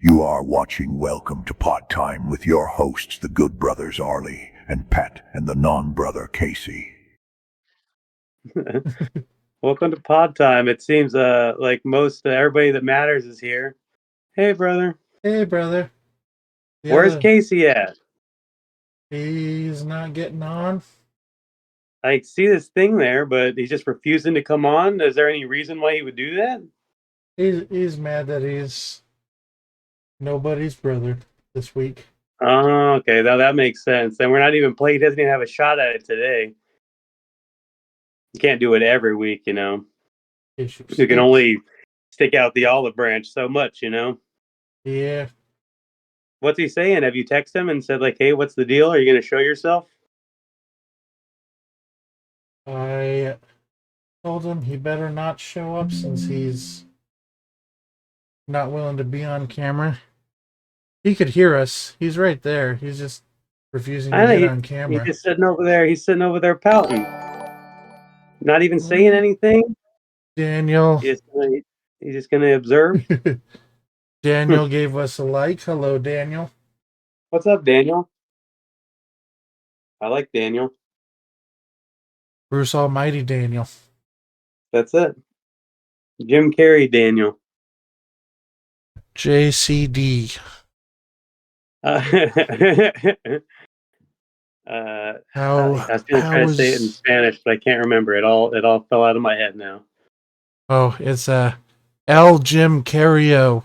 You are watching Welcome to Pod Time with your hosts, the good brothers Arlie and Pat, and the non-brother Casey. Welcome to Pod Time. It seems like most everybody that matters is here. Hey, brother. Hey, brother. Where's Casey at? He's not getting on. I see this thing there, but he's just refusing to come on. Is there any reason why he would do that? He's mad that he's nobody's brother this week. Oh, okay. Now that makes sense. And we're not even playing. He doesn't even have a shot at it today. You can't do it every week, you know. You can only stick out the olive branch so much, you know. Yeah. What's he saying? Have you texted him and said, like, hey, what's the deal? Are you going to show yourself? I told him he better not show up since he's not willing to be on camera. He could hear us. He's right there. He's just refusing to get on camera. He's just sitting over there. He's sitting over there pouting. Not even saying anything. Daniel. He's just going to observe. Daniel gave us a like. Hello, Daniel. What's up, Daniel? I like Daniel. Bruce Almighty Daniel. That's it. Jim Carrey Daniel. JCD. I was going to try to say it in Spanish, but I can't remember. It all fell out of my head now. Oh, it's El Jim Carrey.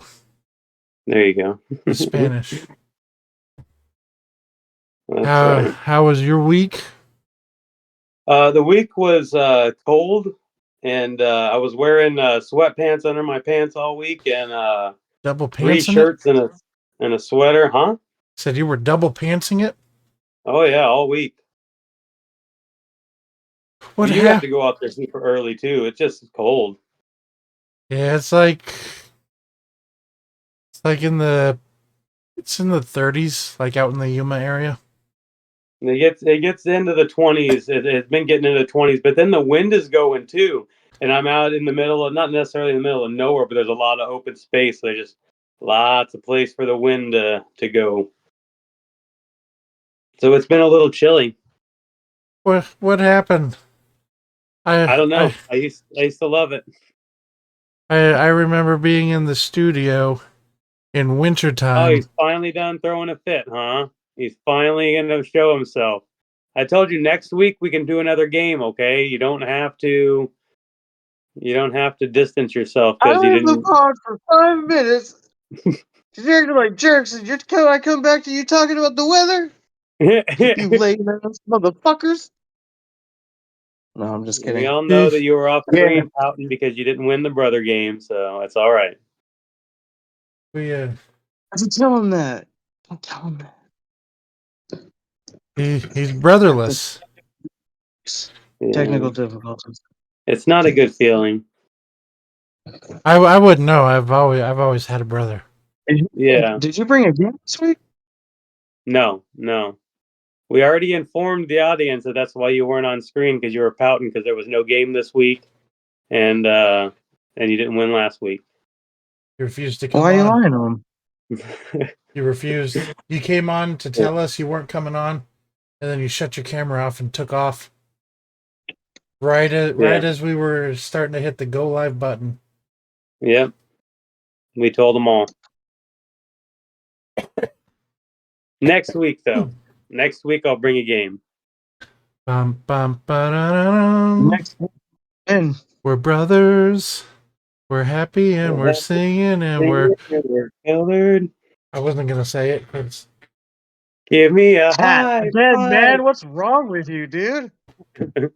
There you go. Spanish. How was your week? The week was cold, and I was wearing sweatpants under my pants all week, and double pants 3 shirts and a sweater, huh? Said you were double pantsing it? Oh yeah, all week. What you have to go out there super early too. It's just cold. Yeah, it's in the 30s, like out in the Yuma area. It gets into the 20s. It's been getting into the 20s, but then the wind is going too. And I'm out in the middle of, not necessarily in the middle of nowhere, but there's a lot of open space. So there's just lots of place for the wind to go. So it's been a little chilly. What happened? I don't know. I used to love it. I remember being in the studio in wintertime. Oh, he's finally done throwing a fit, huh? He's finally going to show himself. I told you next week we can do another game, okay? You don't have to distance yourself because you didn't. I pod for 5 minutes. You're acting like jerks, and I come back to you talking about the weather? You lame ass motherfuckers. No, I'm just kidding. We all know that you were off screen pouting because you didn't win the brother game, so it's all right. Don't tell him that. Don't tell him that. He's brotherless. Yeah. Technical difficulties. It's not a good feeling. I wouldn't know. I've always had a brother. Did you bring a game this week? No. We already informed the audience that that's why you weren't on screen, because you were pouting because there was no game this week, and you didn't win last week. You refused to come on. Why are you lying to him? You refused. You came on to tell us you weren't coming on, and then you shut your camera off and took off. Right as we were starting to hit the go live button. Yep. We told them all. Next week, though. Next week, I'll bring a game. Next week. We're brothers. We're happy and we're singing and we're colored. I wasn't going to say it. Give me a high five. Man, what's wrong with you, dude?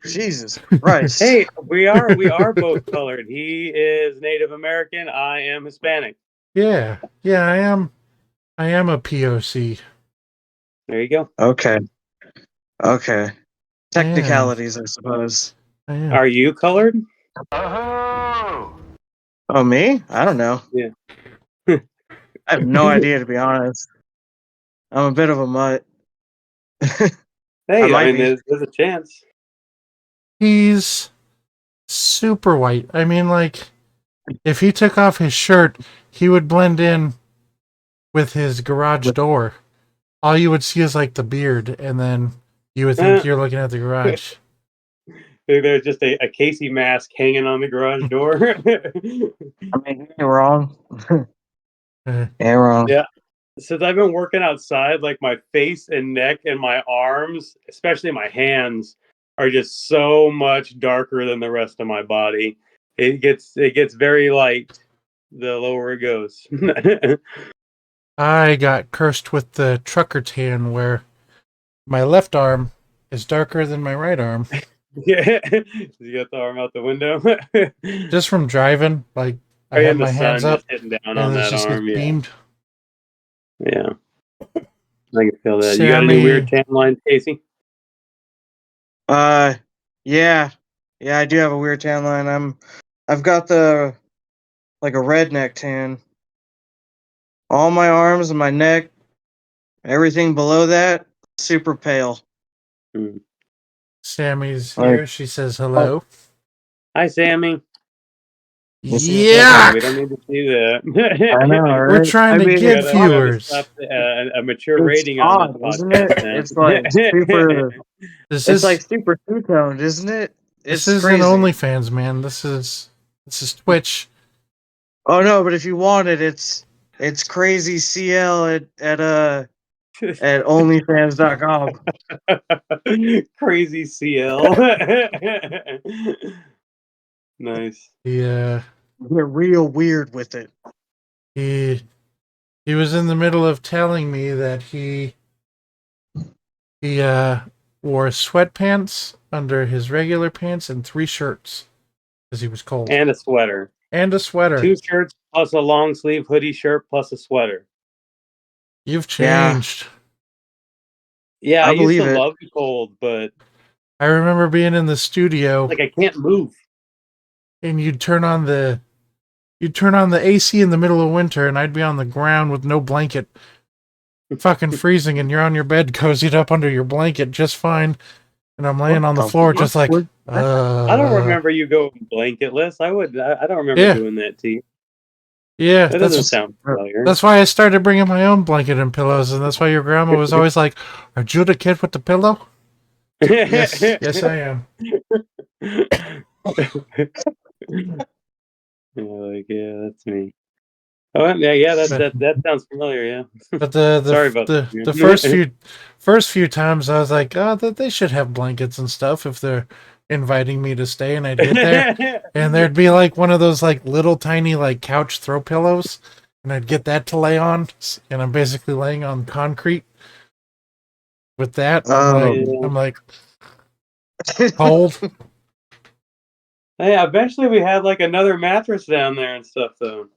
Jesus Christ. Hey, we are both colored. He is Native American. I am Hispanic. Yeah, I am a POC. There you go. Okay. Technicalities, I suppose. Are you colored? Oh, me? I don't know. Yeah. I have no idea, to be honest. I'm a bit of a mutt. Hey, I mean, there's a chance. He's super white. I mean, like, if he took off his shirt, he would blend in with his garage door. All you would see is like the beard, and then you would think you're looking at the garage. There's just a Casey mask hanging on the garage door. I mean, you're wrong. Uh, Ain't wrong. Yeah. Since I've been working outside, like my face and neck and my arms, especially my hands, are just so much darker than the rest of my body. It gets very light the lower it goes. I got cursed with the trucker tan, where my left arm is darker than my right arm. Yeah, you got the arm out the window. Just from driving, like I And have the my hands sun up, just hitting down and on it's that just arm. Yeah, beamed. yeah. I can feel that. You got any Sammy- weird tan lines, Casey? Yeah, I do have a weird tan line. I've got the like a redneck tan. All my arms and my neck, everything below that, super pale. Sammy's All right. here. She says hello. Hi, Sammy. Yeah, We don't need to see that. I know, right? we're trying to We get gotta viewers. stop a mature It's rating odd, on this isn't podcast. it? man. It's like super. This It's is like super two-toned, isn't it? this It's isn't crazy. OnlyFans, man. This is Twitch. Oh no, but if you want it, it's crazy CL at onlyfans.com. Crazy CL. Nice. Yeah, Get real weird with it. he was in the middle of telling me that he wore sweatpants under his regular pants and 3 shirts because he was cold, And a sweater. and a sweater. 2 shirts plus a long sleeve hoodie shirt plus a sweater. You've Yeah. changed. Yeah, I I used believe to it. love the cold, but I remember being in the studio, like I can't move. and you'd turn on the AC in the middle of winter, and I'd be on the ground with no blanket, fucking freezing, and you're on your bed cozied up under your blanket just fine, and I'm laying What on the the floor fuck just like, was I don't remember you going blanketless. I don't remember Yeah. doing that to you. Yeah, That doesn't that's sound familiar. that's why I started bringing my own blanket and pillows, and that's why your grandma was always like, "Are you the kid with the pillow?" Yes, I am. Yeah, that's me. Oh yeah, that sounds familiar. Yeah. But the Sorry about the, that. the first few times I was like, oh, that they should have blankets and stuff if they're inviting me to stay, and I'd get there, and there'd be like one of those like little tiny like couch throw pillows, and I'd get that to lay on, and I'm basically laying on concrete with that. I'm like cold. Hey, eventually we had like another mattress down there and stuff though.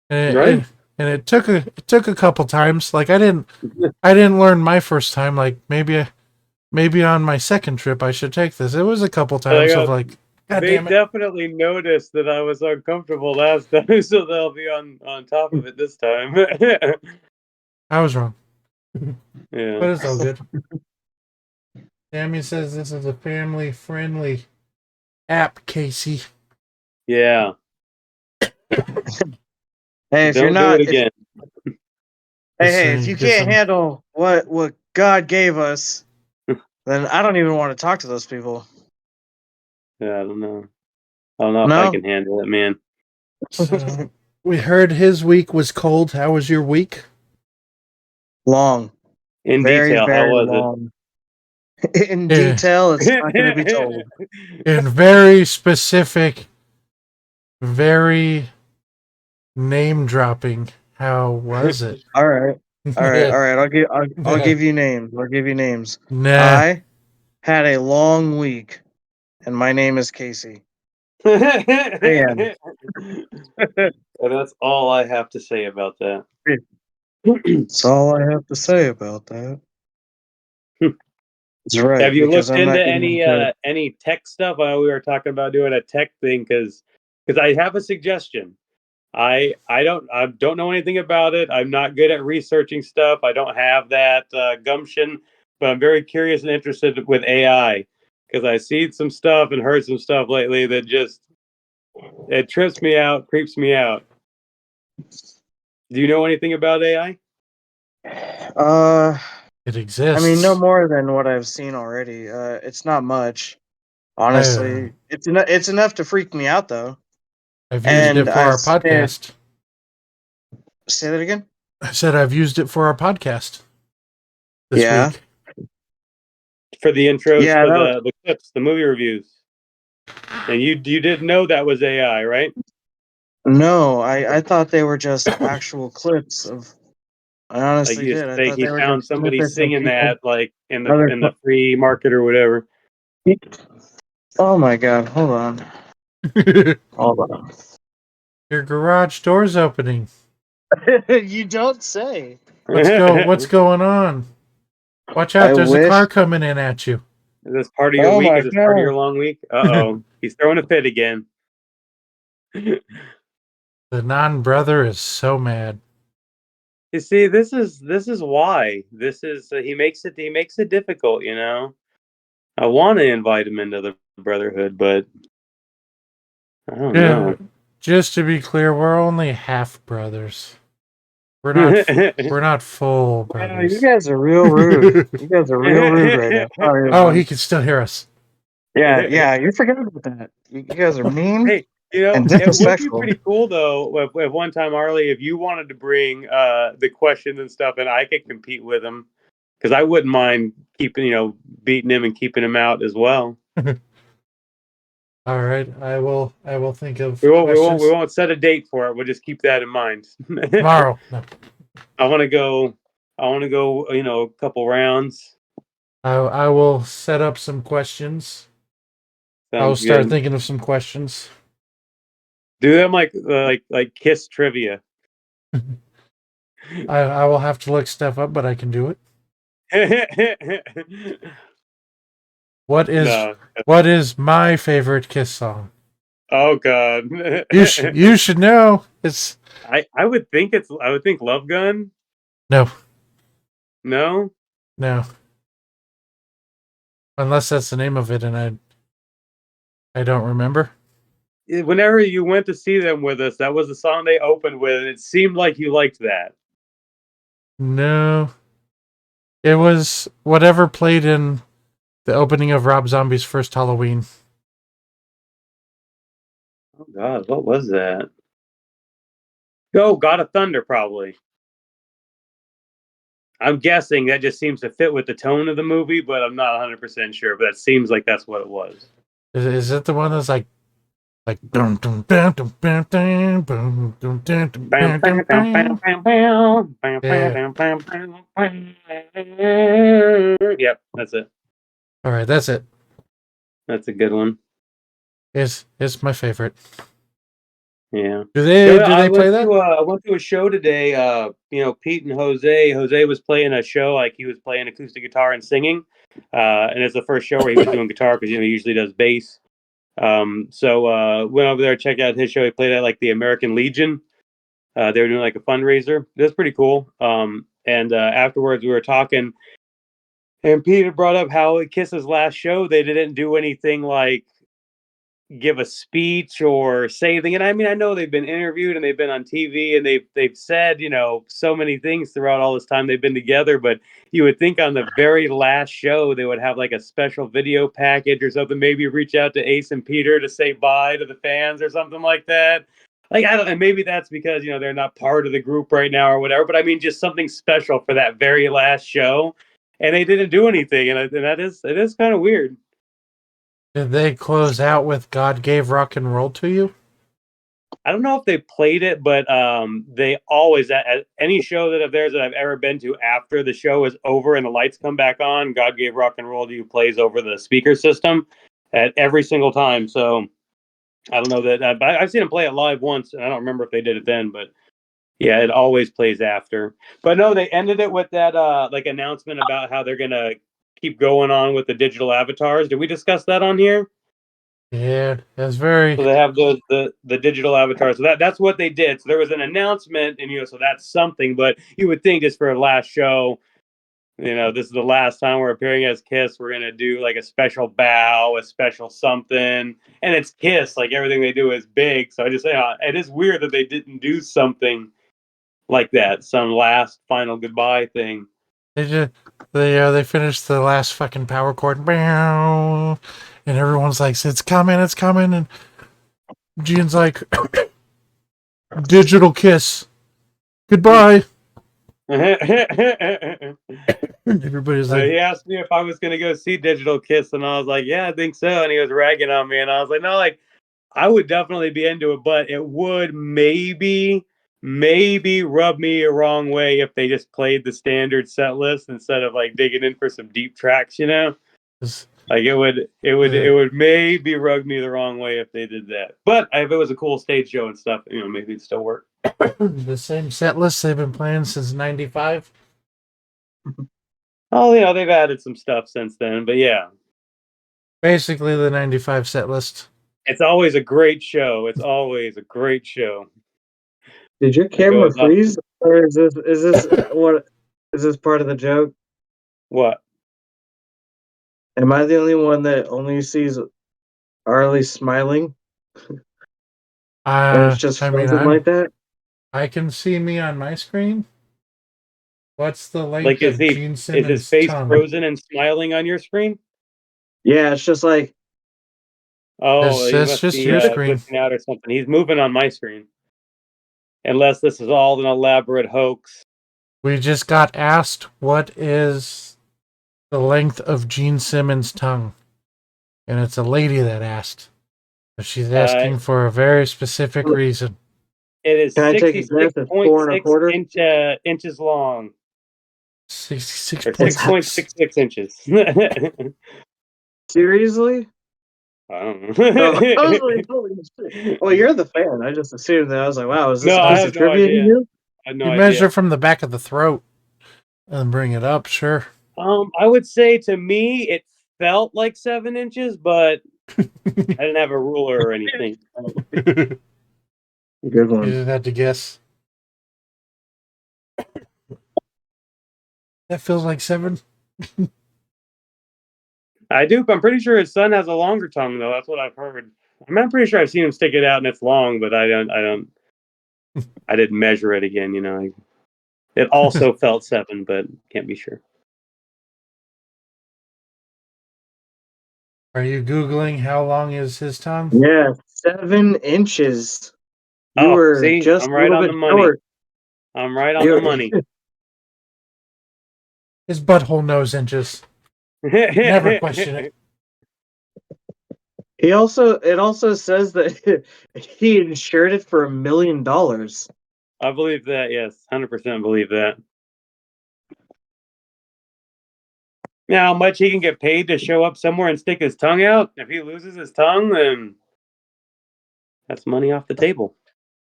And, Right. and it took a couple times. Like I didn't learn my first time. Like maybe on my second trip I should take this. It was a couple times of like, God They damn it. definitely noticed that I was uncomfortable last time, so they'll be on top of it this time. I was wrong, Yeah. but it's all good. Tammy says this is a family friendly app, Casey. Yeah. Hey, if Don't you're not, do it again. if you can't handle what God gave us, then I don't even want to talk to those people. Yeah, I don't know. I don't know if No? I can handle it, man. So, we heard his week was cold. How was your week? Long, In very detail, very how was long. In Yeah. detail, it's it? not going to be told. In very specific, very name dropping. How was it? All right. I'll give you names. I'll give you names. Nah. I had a long week, and my name is Casey. And that's all I have to say about that. That's all I have to say about that. That's right. Have you because looked I'm not into getting any tech stuff? I know we were talking about doing a tech thing because I have a suggestion. I don't know anything about it. I'm not good at researching stuff. I don't have that gumption, but I'm very curious and interested with AI because I see some stuff and heard some stuff lately that just it trips me out, creeps me out. Do you know anything about AI? It I exists. mean, no more than what I've seen already. It's not much, honestly. It's enough to freak me out, though. I've used And it for I've our spent. podcast. Say that again. I said I've used it for our podcast this Yeah. week. For the intros, Yeah, for that the clips, the movie reviews. And you didn't know that was AI, right? No, I thought they were just actual clips of. I Like honestly did. I thought he they were found just somebody snippets of singing people. that like in Other. the free market or whatever. Oh my god! Hold on. Hold on. Your garage door's opening. You don't say. What's going on? Watch out, I there's a wish. car coming in at you. Is this part of your Oh week? my Is this part of god. your long week? Uh-oh. He's throwing a fit again. The non-brother is so mad. You see, this is why. This is he makes it difficult, you know. I want to invite him into the brotherhood, but I don't Yeah, know. just to be clear, we're only half brothers. We're not full Wow, you brothers. guys are real rude. You guys are real rude right now. Sorry, Oh, everyone. he can still hear us. Yeah, you forgot about that. You guys are mean Hey, you know, and it would be disrespectful. pretty cool though if one time, Arlie, if you wanted to bring the questions and stuff, and I could compete with him, because I wouldn't mind keeping, beating him and keeping him out as well. All right, I will think of We questions won't set a date for it. We'll just keep that in mind. tomorrow. No, I want to go. I want to go. A couple rounds. I will set up some questions. I'll Sounds start good. thinking of some questions. Do them like Kiss trivia. I will have to look stuff up, but I can do it. What No. is my favorite Kiss song? Oh God. You should know. It's I would think Love Gun. no, No. no. Unless that's the name of it, and I don't remember. Whenever you went to see them with us, that was the song they opened with, and it seemed like you liked that. No, it was whatever played in the opening of Rob Zombie's first Halloween. Oh God, what was that? Oh, God of Thunder, probably. I'm guessing that just seems to fit with the tone of the movie, but I'm not 100% sure. But that seems like that's what it was. Is it the one that's like dum dum dum dum dum dum dum dum dum dum dum dum? Yep, that's it. All right, that's it. That's a good one. It's my favorite. Yeah. Do Yeah, they play that? I went to a show today. Pete and Jose. Jose was playing a show, like he was playing acoustic guitar and singing. And it's the first show where he was doing guitar because he usually does bass. So went over there, checked out his show. He played at like the American Legion. They were doing like a fundraiser. It was pretty cool. And afterwards we were talking, and Peter brought up how at Kiss's last show they didn't do anything like give a speech or say anything. And I mean, I know they've been interviewed and they've been on TV and they've said, so many things throughout all this time they've been together, but you would think on the very last show they would have like a special video package or something, maybe reach out to Ace and Peter to say bye to the fans or something like that. Like, I don't, and maybe that's because, they're not part of the group right now or whatever, but I mean, just something special for that very last show. And they didn't do anything. And it is kind of weird. Did they close out with "God Gave Rock and Roll to You"? I don't know if they played it, but they always at any show that of theirs that I've ever been to after the show is over and the lights come back on, "God Gave Rock and Roll to You" plays over the speaker system at every single time. So I don't know that, but I've seen them play it live once, and I don't remember if they did it then. But yeah, it always plays after. But no, they ended it with that like announcement about how they're gonna keep going on with the digital avatars. Did we discuss that on here? Yeah, that's very. So they have the digital avatars. So that's what they did. So there was an announcement, and so that's something. But you would think just for a last show, this is the last time we're appearing as Kiss. We're gonna do like a special bow, a special something, and it's Kiss. Like everything they do is big. So I just say it is weird that they didn't do something like that. Some last final goodbye thing. They finished the last fucking power chord, and everyone's like, it's coming, and Gene's like, digital kiss, goodbye. Everybody's like, he asked me if I was going to go see Digital Kiss, and I was like, yeah, I think so. And he was ragging on me, and I was like, no, like, I would definitely be into it, but it would maybe rub me a wrong way if they just played the standard set list instead of like digging in for some deep tracks, you know? Like it would maybe rub me the wrong way if they did that. But if it was a cool stage show and stuff, you know, maybe it'd still work. The same set list they've been playing since '95. Oh, you know, they've added some stuff since then, but yeah. Basically the '95 set list. It's always a great show. It's always a great show. Did your camera freeze, or is this what is this part of the joke? What? Am I the only one that only sees Arlie smiling? And it's just frozen like that? I can see me on my screen. What's the length Like, of Gene Simmons' is his face tongue? frozen and smiling on your screen? Yeah, it's just like. Oh, that's just your screen. Out or something. He's moving on my screen. Unless this is all an elaborate hoax. We just got asked what is the length of Gene Simmons' tongue. And it's a lady that asked. She's asking for a very specific reason. It is 66.6 inches long. 6.66 inches. Seriously? I don't know. I was like, holy shit. Well, you're the fan. I just assumed that. I was like, wow, is this a piece of trivia to you? I have no you idea. Measure from the back of the throat and bring it up, sure. I would say to me it felt like 7 inches, but I didn't have a ruler or anything. Good one. You just had to guess. That feels like 7. I do. I'm pretty sure his son has a longer tongue, though. That's what I've heard. I'm pretty sure I've seen him stick it out and it's long, but I didn't measure it again. You know, it also felt 7, but can't be sure. Are you Googling how long is his tongue? Yeah, 7 inches. You were just I'm right on the money. Short. I'm right on the money. His butthole knows inches. Never question it. It also says that he insured it for $1 million. I believe that, yes. 100% believe that. Yeah, how much he can get paid to show up somewhere and stick his tongue out? If he loses his tongue, then that's money off the table.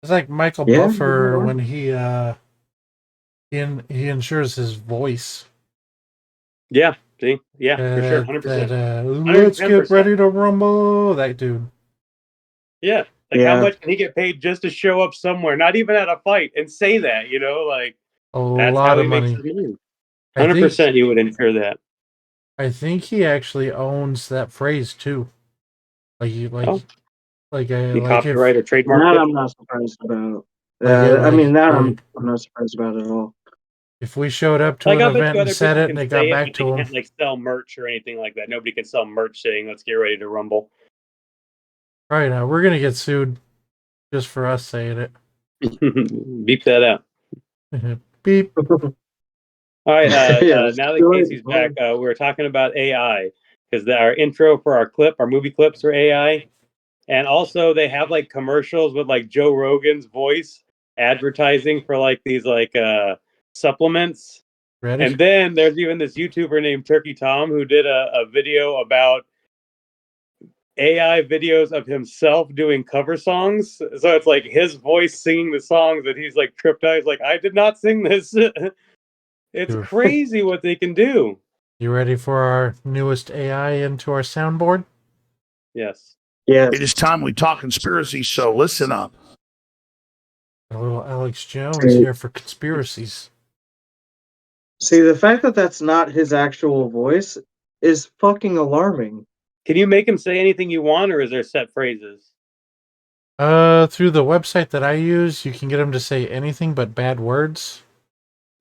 It's like Michael Buffer when he insures his voice. Yeah, see? Yeah, for sure, 100%. Let's get ready to rumble, that dude. Yeah, how much can he get paid just to show up somewhere, not even at a fight, and say that, you know? Like, that's lot how of money. 100% you would insure that. I think he actually owns that phrase, too. Like copyright or trademark. That I'm not surprised about. I'm not surprised about it at all. If we showed up to an event and said it and it got back to him. Can't like sell merch or anything like that. Nobody can sell merch saying let's get ready to rumble. Right now, we're gonna get sued just for us saying it. Beep that out. Beep. All right, now that Casey's back, we're talking about AI because our intro for our movie clips are AI. And also they have like commercials with like Joe Rogan's voice advertising for like these like supplements. Ready? And then there's even this YouTuber named Turkey Tom who did a video about AI videos of himself doing cover songs. So it's like his voice singing the songs that he's like tripped out. He's like, I did not sing this. It's crazy what they can do. You ready for our newest AI into our soundboard? Yes. Yeah. It is time we talk conspiracy, so listen up. A little Alex Jones here for conspiracies. See, the fact that that's not his actual voice is fucking alarming. Can you make him say anything you want, or is there set phrases? Through the website that I use, you can get them to say anything but bad words.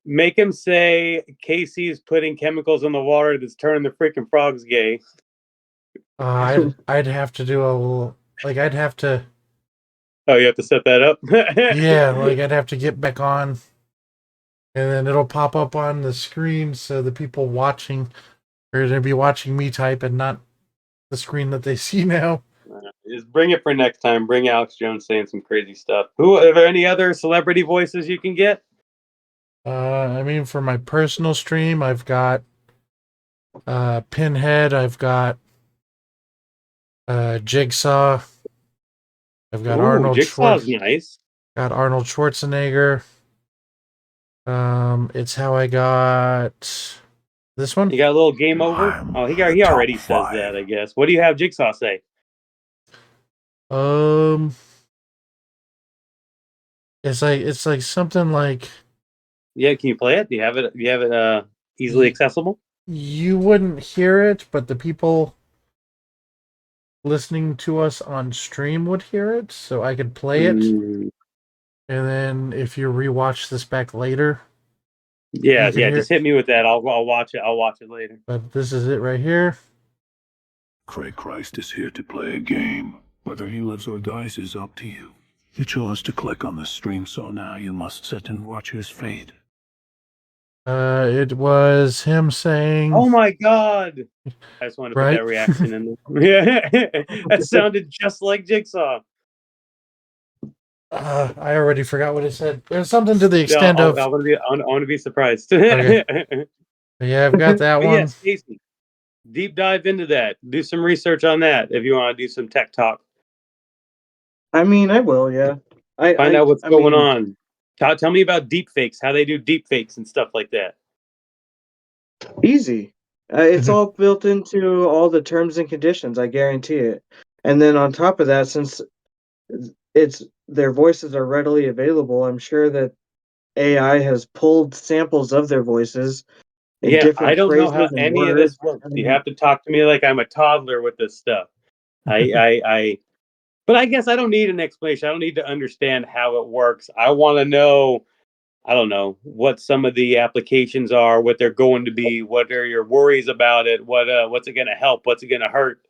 Make him say Casey's putting chemicals in the water that's turning the freaking frogs gay. I'd have to do a little, like I'd have to, Oh, you have to set that up. yeah, like I'd have to get back on, and then it'll pop up on the screen so the people watching are going to be watching me type and not the screen that they see now. Just bring it for next time. Bring Alex Jones saying some crazy stuff. Who are there any other celebrity voices you can get? I mean, for my personal stream, I've got Pinhead, I've got Jigsaw, I've got Ooh, Jigsaw's nice. got Arnold Schwarzenegger. It's how I got this one. You got a little game over. I'm Oh, he the already top says five. that, I guess. What do you have Jigsaw say? It's like something like Yeah, can you play it? Do you have it? Do you have it easily accessible? you wouldn't hear it, but the people listening to us on stream would hear it, so I could play it. Mm. And then if you rewatch this back later, Yeah, you can yeah. hear Just hit me with that. I'll watch it. I'll watch it later. but this is it right here. Craig Christ is here to play a game. Whether he lives or dies is up to you. You chose to click on the stream, so now you must sit and watch his fate. It was him saying, Oh my god! I just wanted to put Right? that reaction in there. Yeah, that sounded just like Jigsaw. I already forgot what it said. There's something to the Yeah, extent of, I want to be surprised. Okay. Yeah, I've got that But one. yes, Casey, deep dive into that. Do some research on that if you want to do some tech talk. I mean, I will, yeah. Find out what's I going mean, on. Tell me about deep fakes, how they do deep fakes and stuff like that. Easy. It's all built into all the terms and conditions, I guarantee it. And then on top of that, since it's their voices are readily available, I'm sure that AI has pulled samples of their voices in Yeah, I different don't know how phrases and any of this words. works. You have to talk to me like I'm a toddler with this stuff. But I guess I don't need an explanation. I don't need to understand how it works. I want to know, I don't know, what some of the applications are, what they're going to be, what are your worries about it, what's it going to help, what's it going to hurt.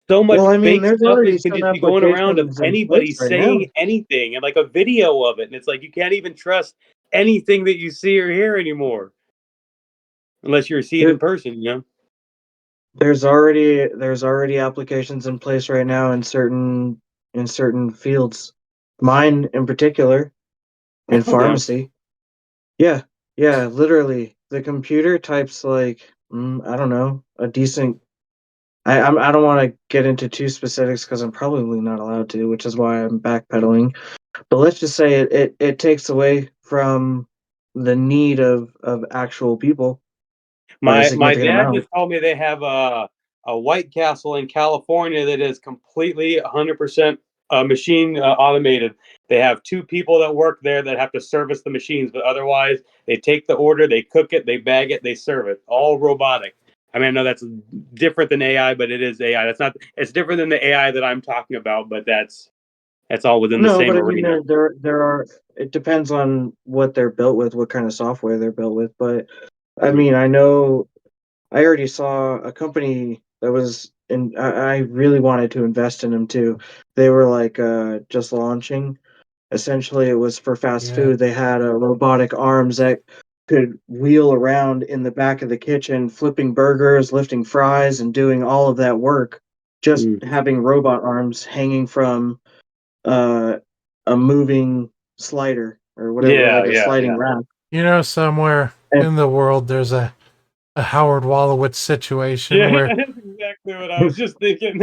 So much Well, I mean, fake there's stuff already is can some just be going around of applications in anybody place right now. saying anything and like a video of it, and it's like you can't even trust anything that you see or hear anymore unless you see it in There, person, you know. there's already applications in place right now in certain fields. Mine in particular, in Oh damn. pharmacy. Yeah, yeah, literally. The computer types like I don't know, a decent. I don't want to get into too specifics because I'm probably not allowed to, which is why I'm backpedaling. But let's just say it takes away from the need of actual people by a My significant dad amount. just told me they have a White Castle in California that is completely 100% machine automated. They have two people that work there that have to service the machines, but otherwise they take the order, they cook it, they bag it, they serve it, all robotic. I mean, I know that's different than AI, but it is AI. That's not. It's different than the AI that I'm talking about, but that's all within the No, same but I mean arena. there are. It depends on what they're built with, what kind of software they're built with. But I Mm. mean, I know I already saw a company that was in. I really wanted to invest in them too. They were like just launching. Essentially, it was for fast Yeah. food. They had robotic arms that could wheel around in the back of the kitchen, flipping burgers, lifting fries, and doing all of that work. Just Mm. having robot arms hanging from uh, a moving slider or whatever, Yeah, like a yeah, sliding yeah. rack. You know, somewhere And in the world there's a Howard Wolowitz situation Yeah, where that's exactly what I was just thinking.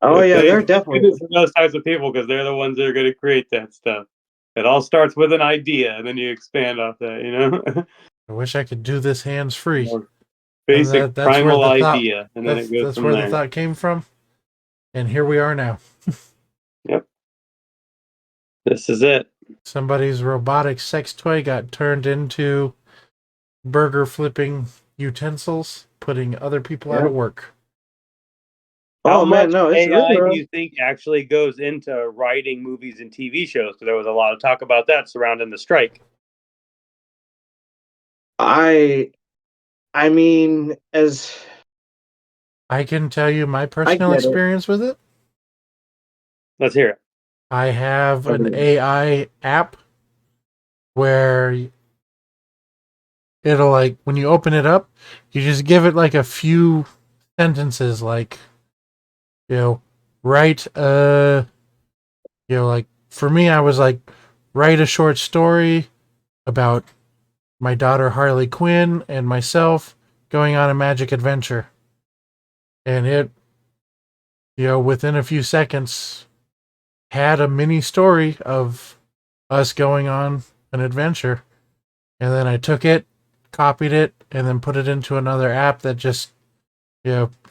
oh But yeah, there thank definitely goodness for those types of people because they're the ones that are going to create that stuff. It all starts with an idea, and then you expand off that. You know, I wish I could do this hands free. More And basic that's where primal the thought idea, and then it goes that's from where the there. thought came from. And here we are now. Yep, this is it. Somebody's robotic sex toy got turned into burger flipping utensils, putting other people out yeah. of work. How Oh man, much no, it's really AI do rough. you think actually goes into writing movies and TV shows? Because there was a lot of talk about that surrounding the strike. I I mean, as I can tell you my I personal get it. experience with it. Let's hear it. I have an Okay. AI app where it'll like when you open it up, you just give it like a few sentences, like you know, write like for me, I was like write a short story about my daughter Harley Quinn and myself going on a magic adventure, and it within a few seconds had a mini story of us going on an adventure. And then I took it, copied it, and then put it into another app that just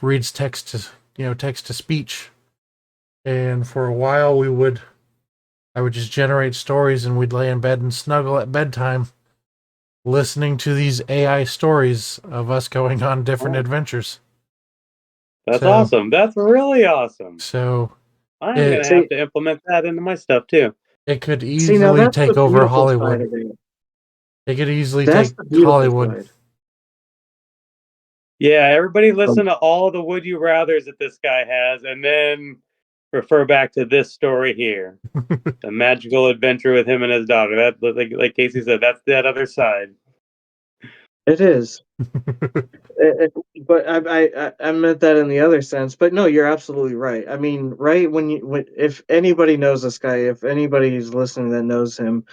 reads text to speech. And for a while I would just generate stories, and we'd lay in bed and snuggle at bedtime listening to these AI stories of us going on different Oh, adventures. that's So awesome. That's really awesome. so I'm it gonna have See, to implement that into my stuff too. it could see, now easily that's the take over beautiful side Hollywood. of it. It could easily That's take the beautiful Hollywood. side. Yeah, everybody Um, listen to all the would you rathers that this guy has, and then refer back to this story here. The magical adventure with him and his daughter. That, like Casey said, that's that other side. It is. But I meant that in the other sense. But no, you're absolutely right. I mean, right when if anybody knows this guy, if anybody's listening that knows him,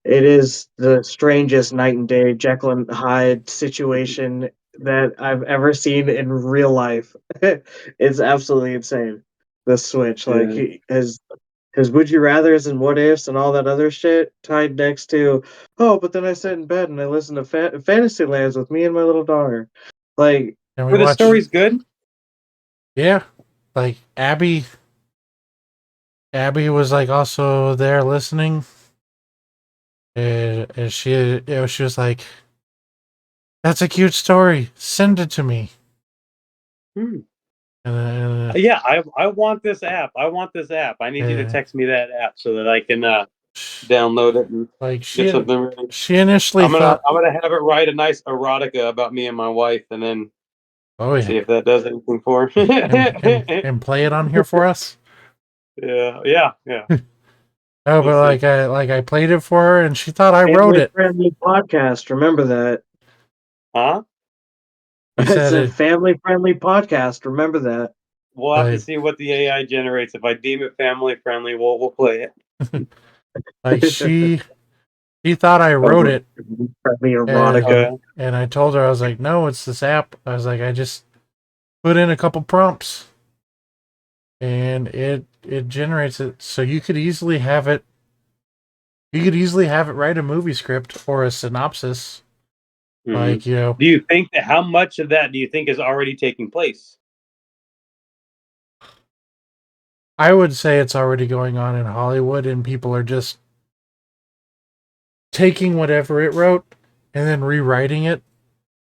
it is the strangest night and day Jekyll and Hyde situation that I've ever seen in real life. It's absolutely insane. The switch, like Yeah. he has his would you rather's and what ifs and all that other shit tied next to, oh, but then I sat in bed and I listened to Fantasy Lands with me and my little daughter. Like, And we Were the watch, stories good? yeah, like Abby was like also there listening, and she was like, "That's a cute story. Send it to me." Hmm. And Yeah, I want this app. I want this app. I need you to uh, text me that app so that I can download it and like get something ready. she initially thought, I'm gonna have it write a nice erotica about me and my wife, and then "Oh yeah," see if that does anything for her. and play it on here for us. Yeah. Oh, We'll but see. I played it for her, and she thought I wrote family it. friendly podcast. Remember that. Huh? You It's said a it family friendly podcast. Remember that. We'll have to like see what the AI generates. If I deem it family friendly, we'll play it. like she thought I wrote Family it, friendly and erotica. and I told her I was like, "No, it's this app." I was like, "I just put in a couple prompts." And it generates it, so you could easily have it write a movie script or a synopsis, Mhm. like Do you think that how much of that do you think is already taking place? I would say it's already going on in Hollywood, and people are just taking whatever it wrote and then rewriting it,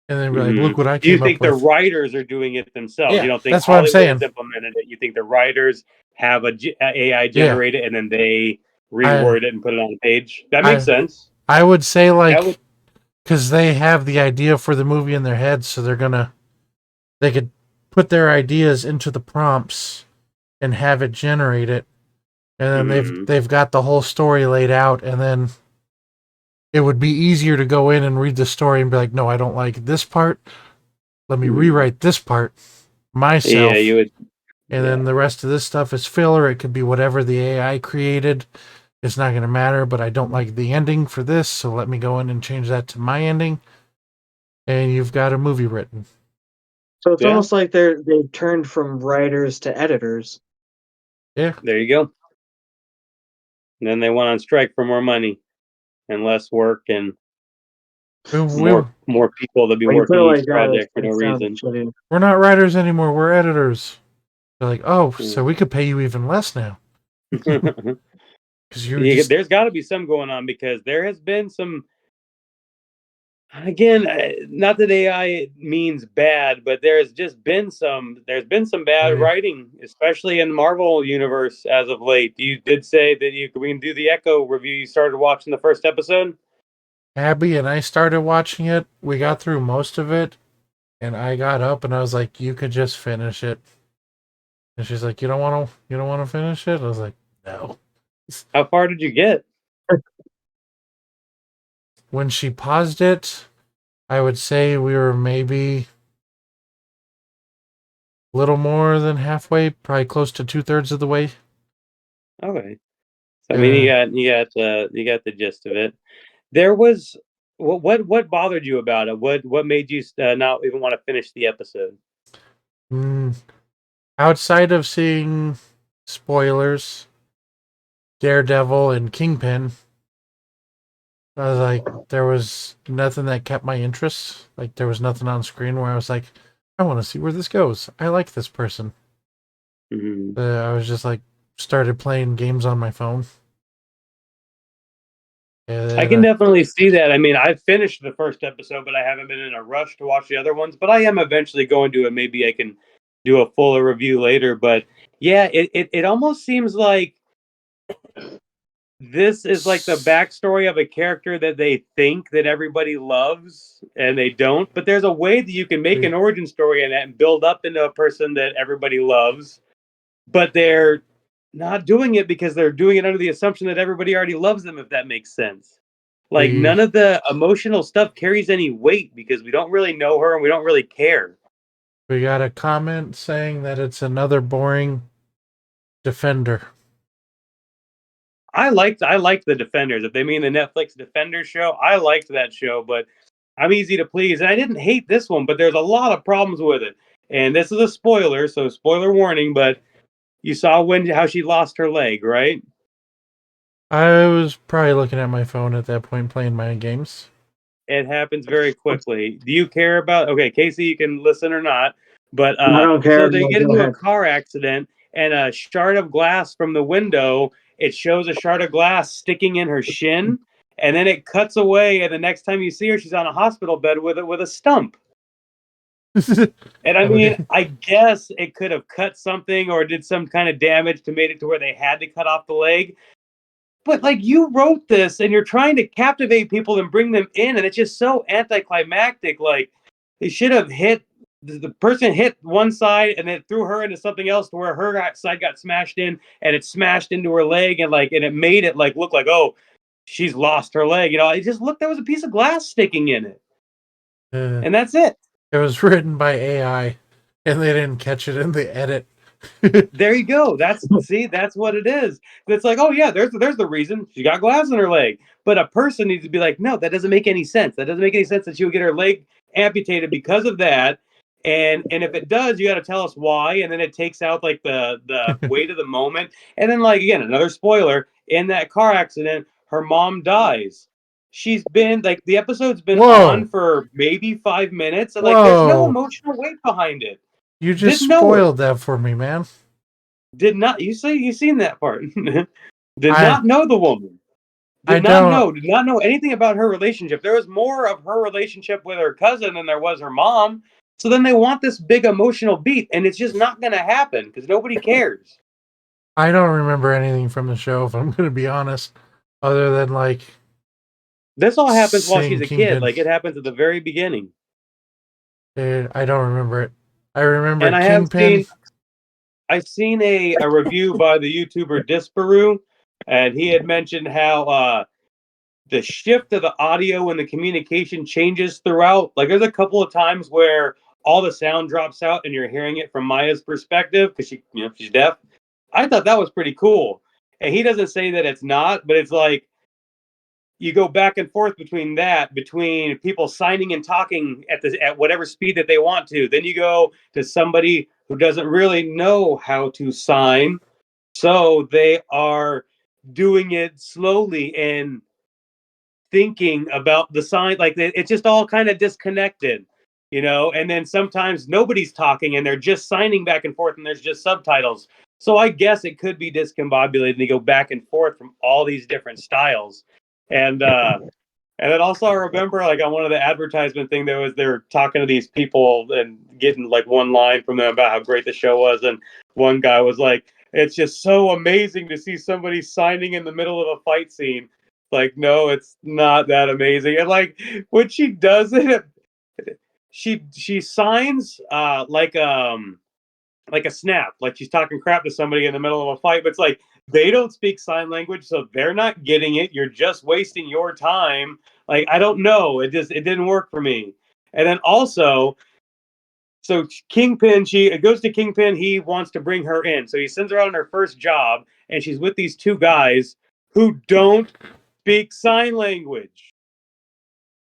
and then be like, Hmm. look what I Do you came up think the with. writers are doing it themselves? You Yeah, don't think that's what I'm Hollywood has saying. implemented it? You think the writers have a AI Yeah, generate it and then they i reword it and put it on a page? That makes i sense. I would say, That would. like, because they have the idea for the movie in their head, so they could put their ideas into the prompts and have it generate it, and then Hmm. they've got the whole story laid out, and then it would be easier to go in and read the story and be like, no, I don't like this part, let me rewrite this part Yeah, you myself, would. and Yeah. then the rest of this stuff is filler. It could be whatever the AI created, it's not going to matter, but I don't like the ending for this, so let me go in and change that to my ending, and you've got a movie written. So it's Yeah. almost like they've turned from writers to editors. Yeah. There you go. And then they went on strike for more money and less work and we, more people to be When you put working it on like each that, project for no it sounds reason. shitty. we're not writers anymore, we're editors. They're like, oh, so Mm. we could pay you even less now because you Yeah, just there's got to be some going on because there has been some Again, not that AI means bad, but there's been some bad Right. writing, especially in Marvel universe as of late. You did say that we can do the Echo review. You started watching the first episode. Abby and I started watching it. We got through most of it, and I got up and I was like, "You could just finish it." And she's like, you don't want to finish it?" I was like, "No." How far did you get? When she paused it, I would say we were maybe a little more than halfway, probably close to 2/3 of the way. Okay, so I mean, you got the gist of it. There was what bothered you about it? What made you not even want to finish the episode? Mm, outside of seeing spoilers, Daredevil and Kingpin, I was like, there was nothing that kept my interest. Like, there was nothing on screen where I was like, I want to see where this goes. I like this person. Mm-hmm. I was just like, started playing games on my phone. I can definitely see that. I mean, I've finished the first episode, but I haven't been in a rush to watch the other ones. But I am eventually going to, and maybe I can do a fuller review later. But yeah, it almost seems like this is like the backstory of a character that they think that everybody loves and they don't. But there's a way that you can make an origin story in that and build up into a person that everybody loves, but they're not doing it because they're doing it under the assumption that everybody already loves them, if that makes sense. Like we none of the emotional stuff carries any weight because we don't really know her and we don't really care. we got a comment saying that it's another boring Defender. I liked the Defenders. If they mean the Netflix Defenders show, I liked that show, but I'm easy to please. And I didn't hate this one, but there's a lot of problems with it. And this is a spoiler, so spoiler warning, but you saw how she lost her leg, right? I was probably looking at my phone at that point, playing my games. It happens very quickly. Do you care about? Okay, Casey, you can listen or not. But I don't care. so they get Go into a ahead. car accident, and a shard of glass from the window. It shows a shard of glass sticking in her shin, and then it cuts away. And the next time you see her, she's on a hospital bed with a stump. And I mean, Okay. I guess it could have cut something or did some kind of damage to made it to where they had to cut off the leg. But like you wrote this and you're trying to captivate people and bring them in, and it's just so anticlimactic. Like they should have hit the person hit one side and then threw her into something else to where her side got smashed in and it smashed into her leg and it made it like look like, oh, she's lost her leg. You know, it just looked, there was a piece of glass sticking in it. Uh, And that's it. it was written by AI, and they didn't catch it in the edit. There you go. That's what it is. It's like, oh yeah, there's the reason she got glass in her leg. But a person needs to be like, no, that doesn't make any sense. That doesn't make any sense that she would get her leg amputated because of that. And if it does, you got to tell us why. And then it takes out like the weight of the moment. And then like again, another spoiler in that car accident, her mom dies. She's been like the episode's been on Whoa! for maybe 5 minutes, and like there's no Whoa! emotional weight behind it. You just Didn't know her. spoiled that for me, man. Did not you say you seen that part? Did I not know the woman. I Did not don't. know. Did not know anything about her relationship. There was more of her relationship with her cousin than there was her mom. So then they want this big emotional beat, and it's just not going to happen because nobody cares. I don't remember anything from the show, if I'm going to be honest, other than like This all happens while she's seeing a kid. Kingpin. Like it happens at the very beginning. I don't remember it. I remember And Kingpin. I've seen a review by the YouTuber Disparu, and he had mentioned how the shift of the audio and the communication changes throughout. Like there's a couple of times where all the sound drops out and you're hearing it from Maya's perspective because she's deaf. I thought that was pretty cool. And he doesn't say that it's not, but it's like you go back and forth between people signing and talking at whatever speed that they want to. Then you go to somebody who doesn't really know how to sign, so they are doing it slowly and thinking about the sign. Like it's just all kind of disconnected, and then sometimes nobody's talking and they're just signing back and forth and there's just subtitles. So I guess it could be discombobulated and they go back and forth from all these different styles. And And then also I remember like on one of the advertisement thing they were talking to these people and getting like one line from them about how great the show was, and one guy was like, "It's just so amazing to see somebody signing in the middle of a fight scene." Like, no, it's not that amazing. And like when she does it, she signs like a snap, like she's talking crap to somebody in the middle of a fight, but it's like they don't speak sign language, so they're not getting it. You're just wasting your time. Like, I don't know. It didn't work for me. And then also, so Kingpin, she it goes to Kingpin, he wants to bring her in. So he sends her out on her first job, and she's with these two guys who don't speak sign language.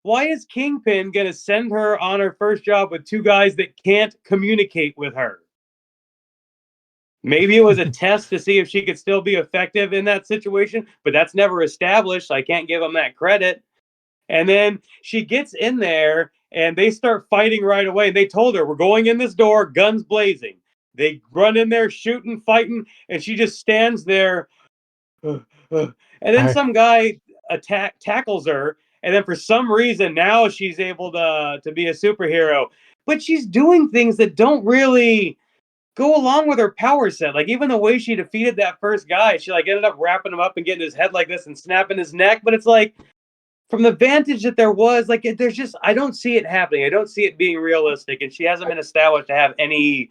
Why is Kingpin gonna send her on her first job with two guys that can't communicate with her? Maybe it was a test to see if she could still be effective in that situation, but that's never established. So I can't give them that credit. And then she gets in there and they start fighting right away. They told her, "We're going in this door, guns blazing." They run in there, shooting, fighting, and she just stands there. And then I some guy tackles her, and then for some reason now she's able to be a superhero. But she's doing things that don't really go along with her power set. Like even the way she defeated that first guy, she like ended up wrapping him up and getting his head like this and snapping his neck. But it's like from the vantage that there was, like there's just I don't see it happening. I don't see it being realistic, and she hasn't been established to have any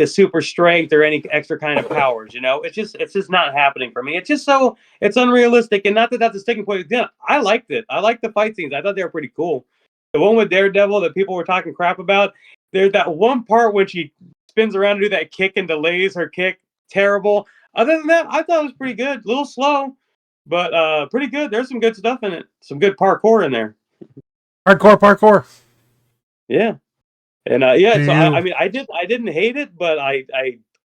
super strength or any extra kind of powers. You know, it's just not happening for me. It's just so it's unrealistic, and not that that's a sticking point. Yeah, I liked it. I liked the fight scenes. I thought they were pretty cool. The one with Daredevil that people were talking crap about. There's that one part when she spins around to do that kick and delays her kick. Terrible. Other than that, I thought it was pretty good. A little slow, but pretty good. There's some good stuff in it. Some good parkour in there. parkour. Yeah, and yeah. Do So you? I mean, I didn't hate it, but I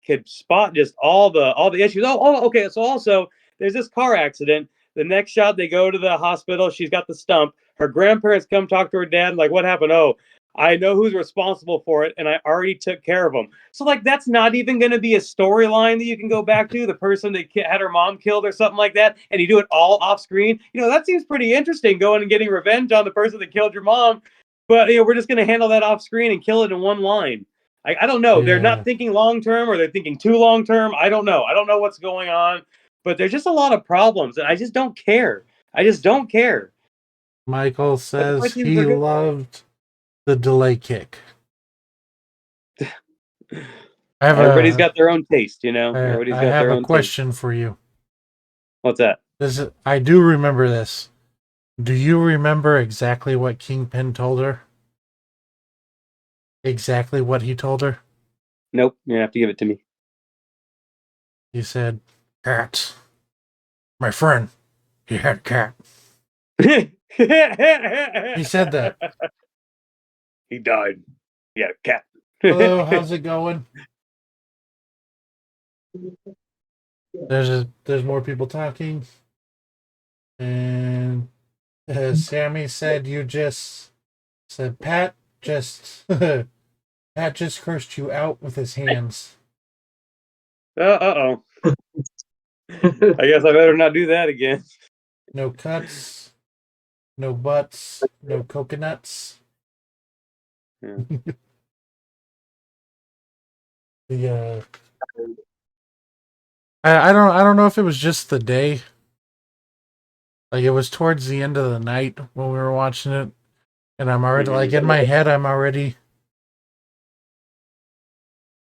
could spot just all the issues. Okay. So also, there's this car accident. The next shot, they go to the hospital. She's got the stump. Her grandparents come talk to her dad. Like, what happened? Oh, I know who's responsible for it, and I already took care of them. So, like, that's not even going to be a storyline that you can go back to. The person that had her mom killed or something like that, and you do it all off screen. You know, that seems pretty interesting. Going and getting revenge on the person that killed your mom, but you know, we're just going to handle that off screen and kill it in one line. I don't know. They're not Yeah, thinking long term, or they're thinking too long term. I don't know. I don't know what's going on, but there's just a lot of problems, and I just don't care. I just don't care. Michael But the fight says scenes he are good. loved the delay kick. I have Everybody's a got their own taste, you know. I Everybody's I got have their a own taste. question for you. What's that? I do remember this. Do you remember exactly what Kingpin told her? Exactly what he told her? Nope. You have to give it to me. He said, "Cat, my friend, he had a cat." He said that. He died. Yeah, cat. Hello, how's it going? There's more people talking, and Sammy said you just said Pat just Pat just cursed you out with his hands. Uh-oh. I guess I better not do that again. No cuts, no butts, no coconuts. Yeah. The I don't know if it was just the day. Like it was towards the end of the night when we were watching it, and I'm already like in my head I'm already.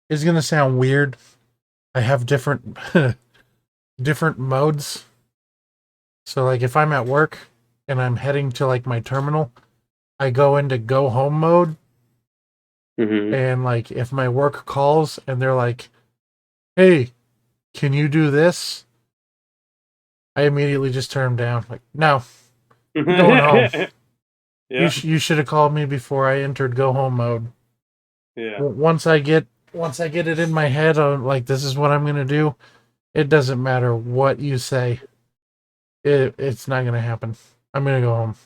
It's gonna sound weird. I have different different modes. So like if I'm at work and I'm heading to like my terminal, I go into go home mode, Mm-hmm. and like if my work calls and they're like, "Hey, can you do this?" I immediately just turn them down. Like, "No, I'm going home. Yeah. You should have called me before I entered go home mode." Yeah. Once I get it in my head, like this is what I'm gonna do. It doesn't matter what you say. It's not gonna happen. I'm gonna go home.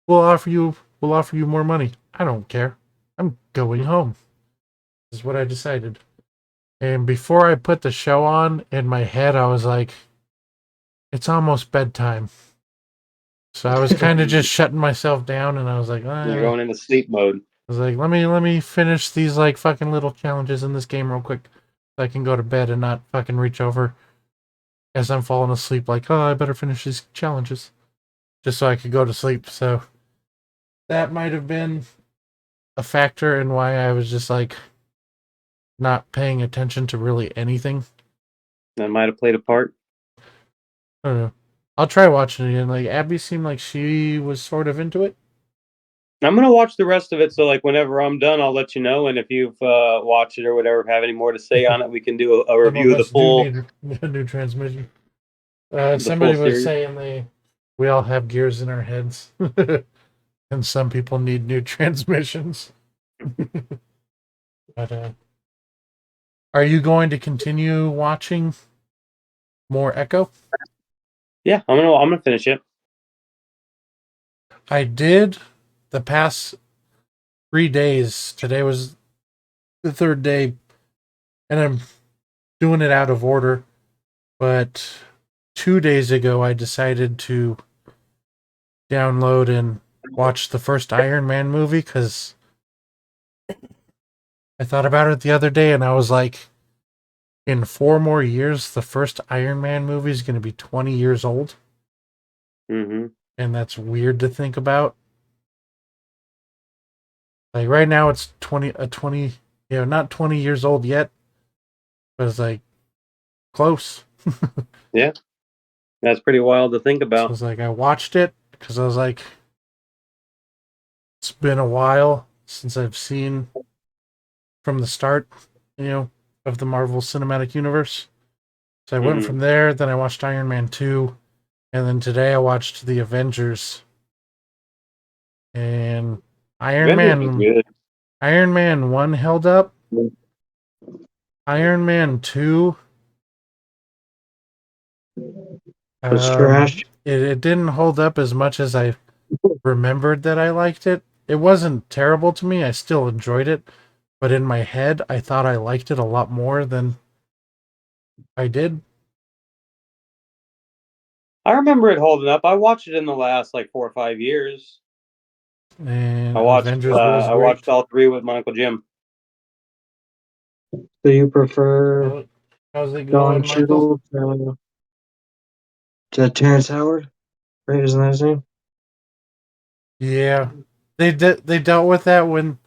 We'll offer you more money. I don't care. I'm going home. This is what I decided. And before I put the show on, in my head I was like, it's almost bedtime. So I was kind of just shutting myself down, and I was like, You're going into sleep mode. I was like, let me finish these like fucking little challenges in this game real quick, so I can go to bed and not fucking reach over as I'm falling asleep. Like, oh, I better finish these challenges, just so I could go to sleep. So that might have been a factor in why I was just like not paying attention to really anything. That might have played a part. I don't know. I'll try watching it again. Like Abby seemed like she was sort of into it. I'm gonna watch the rest of it. So like whenever I'm done, I'll let you know. And if you've watched it or whatever, have any more to say on it, we can do a Some review of of the us do full. need a new transmission. The Somebody full was series. saying we all have gears in our heads, and some people need new transmissions. But are you going to continue watching more Echo? Yeah, I'm gonna finish it. I did the past 3 days. Today was the third day, and I'm doing it out of order. But 2 days ago, I decided to download and watch the first Iron Man movie because I thought about it the other day, and I was like, in 4 more years, the first Iron Man movie is going to be 20 years old. Mm-hmm. And that's weird to think about. Like right now it's 20, not 20 years old yet, but it's like close. Yeah, that's pretty wild to think So about. it's like I watched it because I was like, it's been a while since I've seen from the start, of the Marvel Cinematic Universe. So I went from there, then I watched Iron Man 2, and then today I watched The Avengers. And Avengers was good. Iron Man 1 held up. Iron Man 2 Was trash. it didn't hold up as much as I remembered that I liked it. It wasn't terrible to me. I still enjoyed it, but in my head I thought I liked it a lot more than I did. I remember it holding up. I watched it in the last like 4 or 5 years. And I watched Avengers was I great. watched all 3 with my Uncle Jim. So you prefer How's it Don going, Michael? Cheadle to Terrence Howard? Right, isn't that his name? Yeah. They dealt with that when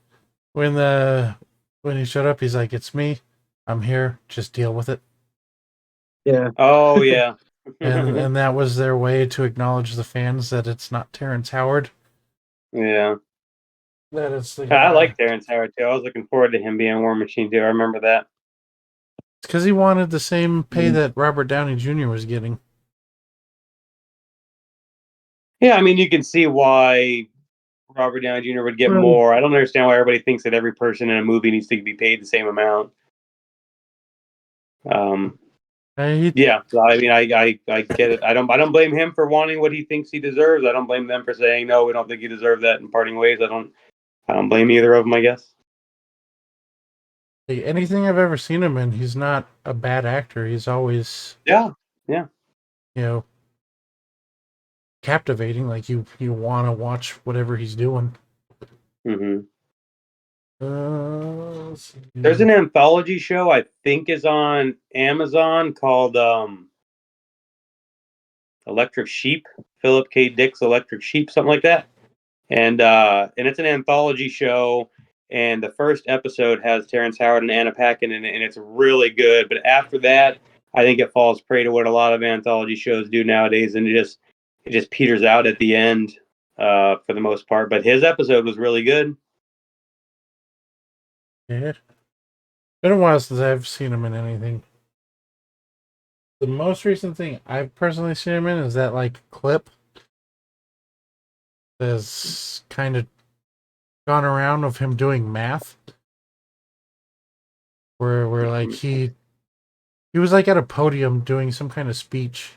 he showed up. He's like, "It's me. I'm here. Just deal with it." Yeah. Oh yeah. And that was their way to acknowledge the fans that it's not Terrence Howard. Yeah. That it's the I guy. like Terrence Howard too. I was looking forward to him being War Machine too. I remember that. It's because he wanted the same pay that Robert Downey Jr. was getting. Yeah, I mean you can see why Robert Downey Jr. would get more. I don't understand why everybody thinks that every person in a movie needs to be paid the same amount. Yeah, so, I mean, I get it. I don't blame him for wanting what he thinks he deserves. I don't blame them for saying no, we don't think you deserve that and parting ways. I don't blame either of them, I guess. Anything I've ever seen him in, he's not a bad actor. He's always captivating. Like you want to watch whatever he's doing. Mm-hmm. Let's see. There's an anthology show I think is on Amazon called Electric Sheep. Philip K. Dick's Electric Sheep, something like that. And it's an anthology show. And the first episode has Terrence Howard and Anna Paquin in it, and it's really good. But after that, I think it falls prey to what a lot of anthology shows do nowadays, and it just peters out at the end for the most part. But his episode was really good. Yeah. Been a while since I've seen him in anything. The most recent thing I've personally seen him in is that like clip that's kind of gone around of him doing math. Where like he was like at a podium doing some kind of speech,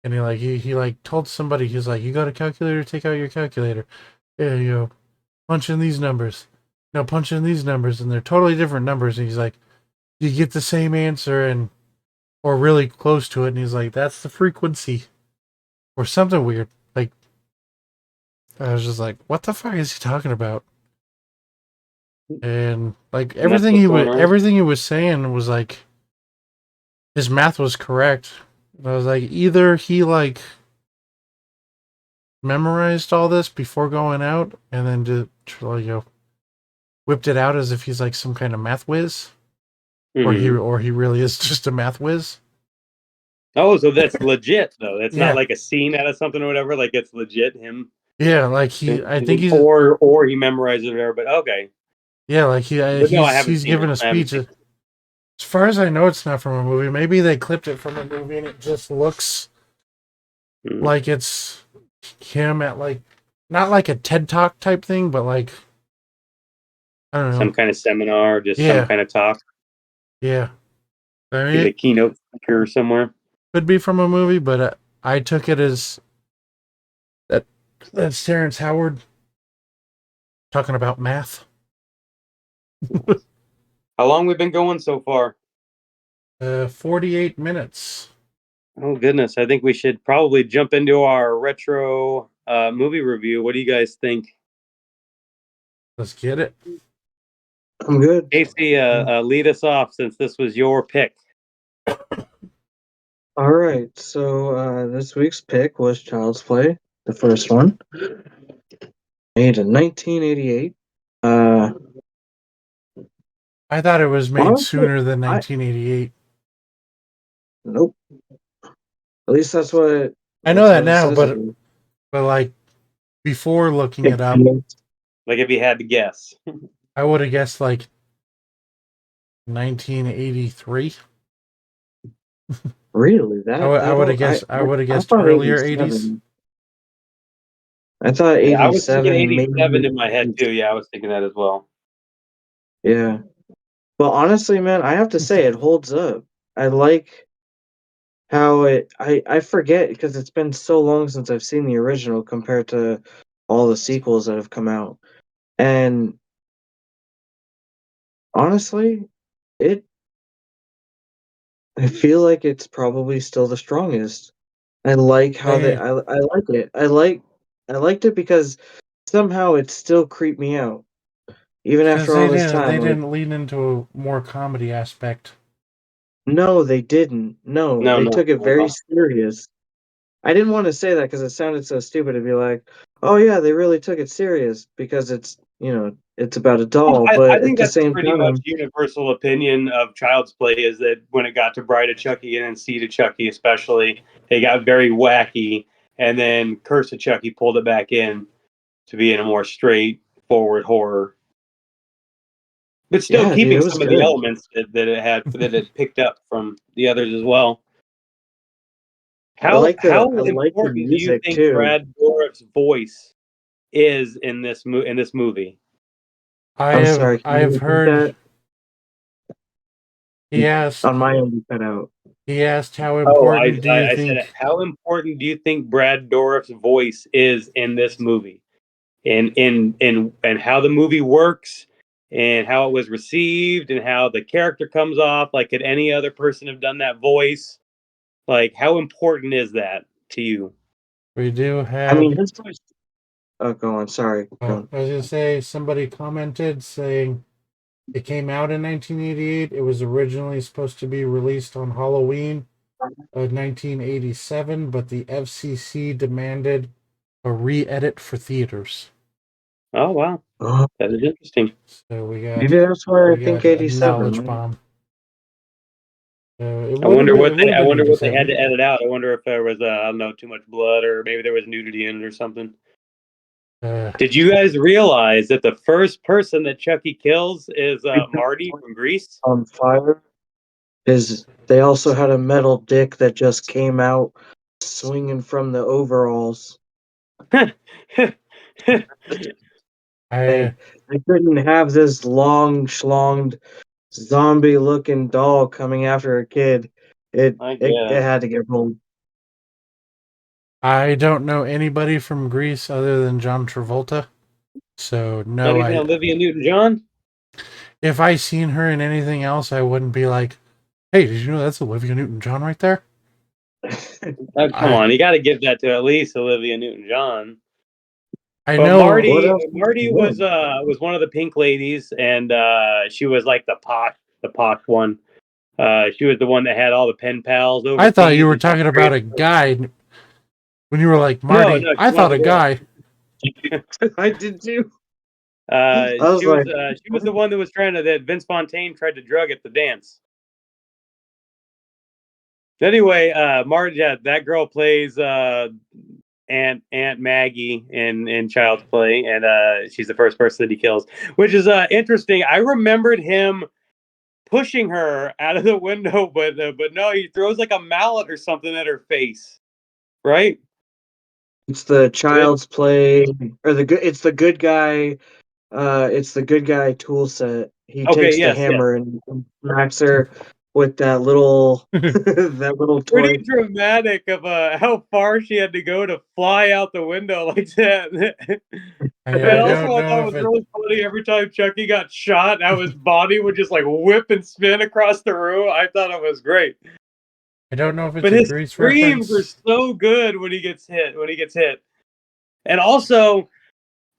and he like told somebody, he's like, "You got a calculator? Take out your calculator. Yeah, punch in these numbers. No, punch in these numbers," and they're totally different numbers. And he's like, "You get the same answer or really close to it." And he's like, "That's the frequency," or something weird. Like I was just like, what the fuck is he talking about? And like And that's what's going on. everything he was saying was like his math was correct. And I was like, either he like memorized all this before going out and then whipped it out as if he's like some kind of math whiz, Mhm. or he really is just a math whiz. Oh, so that's legit though. That's Yeah. not like a scene out of something or whatever. Like it's legit him. Yeah, like I think he's or he memorized it there. But okay. yeah, like But no, I haven't he's seen it. giving a I haven't speech. seen As far as I know, it's not from a movie. Maybe they clipped it from a movie and it just looks it. like it's him at like not like a TED Talk type thing, but like I don't know. Some kind of seminar, just some Yeah, kind of talk. yeah. I mean, He's a it keynote speaker somewhere. could be from a movie, but I took it as that's Terrence Howard talking about math. How long we been going so far? 48 minutes. Oh goodness, I think we should probably jump into our retro movie review. What do you guys think? Let's get it. I'm good. Casey, lead us off since this was your pick. All right. So this week's pick was Child's Play, the first one, made in 1988. I thought it was made Honestly, sooner than 1988. Nope. At least that's what I know that it now, says. but like before looking it up, Like if you had to guess. I would have guessed like 1983. Really? That I would have guessed thought earlier 87. 80s. I thought Yeah, I was thinking 87, 87 maybe. in my head too. Yeah, I was thinking that as well. Yeah. But honestly, man, I have to say it holds up. I like how I forget because it's been so long since I've seen the original compared to all the sequels that have come out. And honestly, it I feel like it's probably still the strongest. I like how I like it. I liked it because somehow it still creeped me out. Even Because after all this they time, like, didn't lean into a more comedy aspect. no, they didn't. No, No, they no, took it no, very no. serious. I didn't want to say that because it sounded so stupid to be like, "Oh yeah, they really took it serious," because it's about a Well, doll. I But at think the that's same pretty much time, universal opinion of Child's Play is that when it got to Bride of Chucky and then Seed of Chucky, especially, it got very wacky, and then Curse of Chucky pulled it back in to be in a more straightforward horror, but still yeah, dude, keeping it was some of the good. elements that it picked up from the others as well. How I like the important do you music think too. Brad Dourif's voice is in this movie? I'm sorry, can you I've repeat heard that? he asked On my end, you cut out. how Oh, important do you I said, think how important do you think Brad Dourif's voice is in this movie, and how the movie works, and how it was received, and how the character comes off? Like, could any other person have done that voice? Like, how important is that to you? we do I have mean, his voice. Oh, go on. Sorry. Go on. I was gonna say somebody commented saying it came out in 1988. It was originally supposed to be released on Halloween of 1987, but the FCC demanded a re-edit for theaters. Oh wow, Oh, that is interesting. So maybe that's why I think a 87. knowledge Right? bomb. It would I have been wonder what they had 87. to edit out. I wonder if there was I don't know, too much blood, or maybe there was nudity in it or something. Uh, Did you guys realize that the first person that Chucky kills is Marty from Grease? On fire. They also had a metal dick that just came out swinging from the overalls. I They they couldn't have this long schlonged zombie looking doll coming after a kid. I It guess. had to get pulled. I don't know anybody from Greece other than John Travolta. So Not no, even I Olivia Newton-John? if I seen her in anything else, I wouldn't be like, "Hey, did you know that's Olivia Newton-John right there?" Come I on, you got to give that to at least Olivia Newton-John. I But know. Marty, What else? Marty was one of the pink ladies, and she was like the posh one. She was the one that had all the pen pals I overseas. thought you were and she talking about a guy when you were like No, Marty. no, I she thought was a a girl. guy. I did too. I was like, She was the one that was trying to that Vince Fontaine tried to drug at the dance. Anyway, Marty, yeah, that girl plays Aunt Maggie in Child's Play, and she's the first person that he kills, which is interesting. I remembered him pushing her out of the window, but no, he throws like a mallet or something at her face, right? it's the Child's Play or the good. It's the good guy. It's the good guy tool set. He Okay, takes the yes, yes. hammer and smacks her with that little that little Pretty toy. dramatic of how far she had to go to fly out the window like that. And I also, don't I thought know it if was it. really funny every time Chucky got shot, how his body would just like whip and spin across the room. I thought it was great. I don't know if it's But a his Grease screams are reference. so good when he gets hit. And also,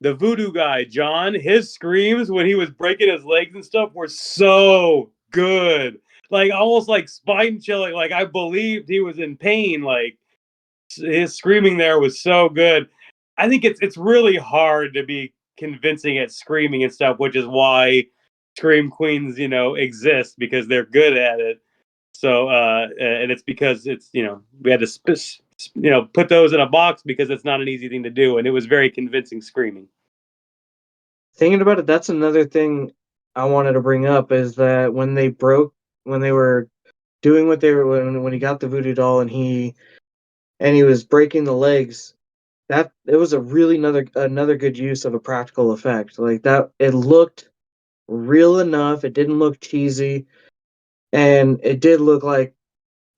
the voodoo guy, John, his screams when he was breaking his legs and stuff were so good. Like almost like spine chilling. Like I believed he was in pain. Like his screaming there was so good. I think it's really hard to be convincing at screaming and stuff, which is why scream queens, exist because they're good at it. So, and it's because it's we had to put those in a box because it's not an easy thing to do, and it was very convincing screaming. Thinking about it, that's another thing I wanted to bring up is that when they were doing what they were when he got the voodoo doll and he was breaking the legs, that it was a really another good use of a practical effect. Like that, it looked real enough. It didn't look cheesy, and it did look like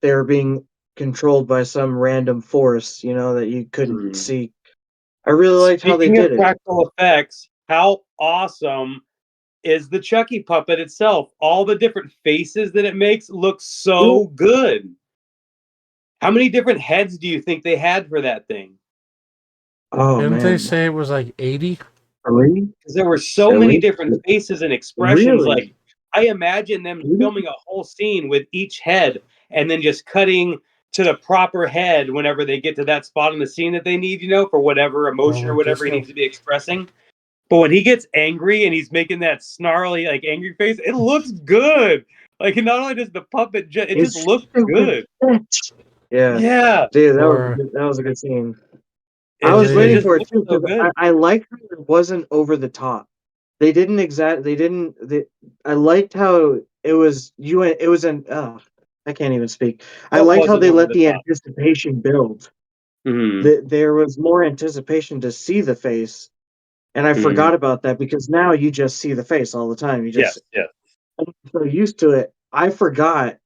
they were being controlled by some random force, that you couldn't Mm. see. I really liked how they Speaking of did it. practical effects, how awesome is the Chucky puppet itself? All the different faces that it makes look so good. How many different heads do you think they had for that thing? Oh Didn't they man, say it was like 80? really? Because there were so At many least, different faces and expressions. really? Like I imagine them filming a whole scene with each head and then just cutting to the proper head whenever they get to that spot in the scene that they need, for whatever emotion or Robert whatever he Driscoll. needs to be expressing. But when he gets angry and he's making that snarly, like angry face, it looks good. Like not only does the puppet, it just It's looks stupid. good. Yeah, Yeah, dude, Or that was a good scene. I it or was just it they waiting just for it looks too so because good. I liked how it wasn't over the top. They didn't I liked how it was it was an I can't even speak. I What liked how wasn't they over let the the top? anticipation build. Mm-hmm. There was more anticipation to see the face, and I Mm-hmm. forgot about that because now you just see the face all the time. Yes, yes. I'm so used to it. I forgot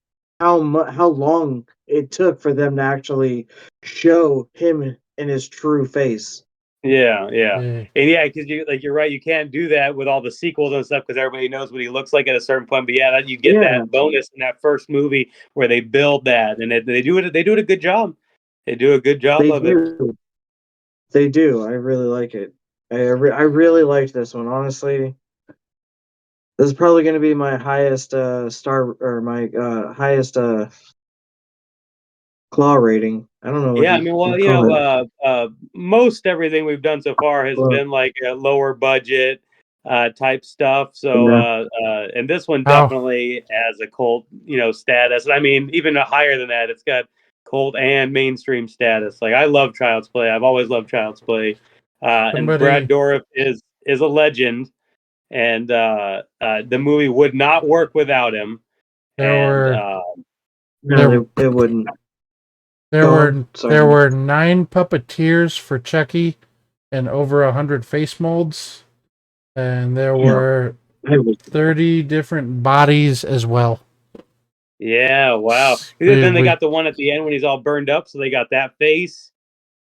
how long it took for them to actually show him in his true face. Yeah, yeah, they and yeah, because you're right. You can't do that with all the sequels and stuff because everybody knows what he looks like at a certain point. But yeah, you get Yeah, that bonus in that first movie where they build that, and they do it. They do it a good job. They do a good job they of it. do. They do. I really like it. I really liked this one. Honestly, this is probably going to be my highest star or my highest claw rating. I don't know what Yeah, I you mean, would well, call it. most everything we've done so far has Claw. been like a lower budget type stuff. So, Yeah. and this one how definitely has a cult, status. I mean, even higher than that, it's got cult and mainstream status. Like, I love Child's Play. I've always loved Child's Play, and Brad somebody Dourif is a legend, and the movie would not work without him. there And were No, there it wouldn't. there Go on. were Sorry. there were 9 puppeteers for Chucky and over 100 face molds, and there Yeah. were It would. 30 different bodies as well. yeah, wow. We Then they we got the one at the end when he's all burned up, so they got that face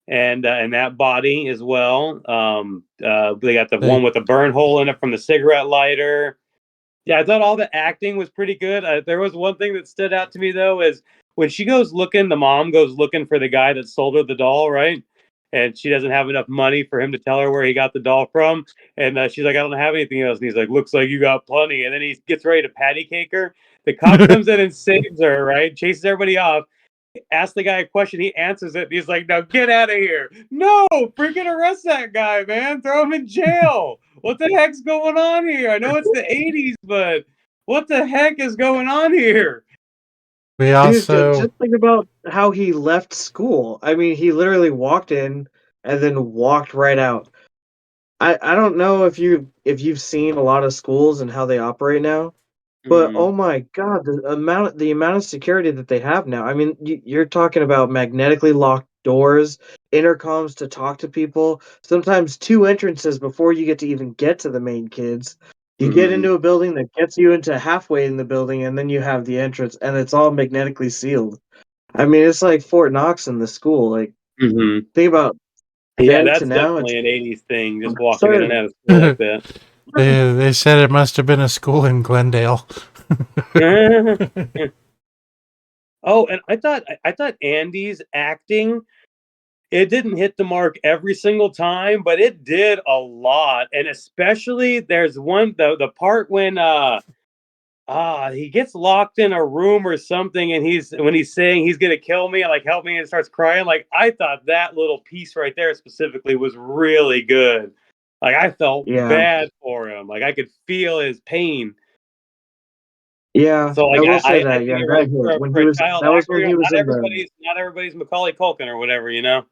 and that body as well. They got the one they with the burn hole in it from the cigarette lighter. Yeah, I thought all the acting was pretty good. There was one thing that stood out to me though is when she goes looking, the mom goes looking for the guy that sold her the doll, right? and she doesn't have enough money for him to tell her where he got the doll from. And she's like, I don't have anything else. And he's like, looks like you got plenty. And then he gets ready to patty cake her. The cop comes in and saves her, right? Chases everybody off. Asks the guy a question. He answers it. And he's like, now get out of here. No, freaking arrest that guy, man. Throw him in jail. What the heck's going on here? I know it's the 80s, but what the heck is going on here? We Dude, also just think about how he left school. I mean, he literally walked in and then walked right out. I don't know if you've seen a lot of schools and how they operate now, but Mhm. oh my God, the amount of security that they have now. I mean, you're talking about magnetically locked doors, intercoms to talk to people, sometimes 2 entrances before you get to even get to the main kids. You get Mhm. into a building that gets you into halfway in the building, and then you have the entrance, and it's all magnetically sealed. I mean, it's like Fort Knox in the school. Like, Mhm. think about Yeah, then to that's now. It's definitely an 80s thing, just walking in and absurd. out of school like that. they said it must have been a school in Glendale. Oh, and I thought Andy's acting, it didn't hit the mark every single time, but it did a lot. And especially there's the part when he gets locked in a room or something, and he's saying he's gonna kill me, like help me, and starts crying. Like, I thought that little piece right there specifically was really good. Like, I felt Yeah, bad for him. Like, I could feel his pain. yeah. So I like will I say I that. think Yeah, it that was hit when for he a was. child That was actor, when he was not in the. everybody's Macaulay Culkin or whatever, you know.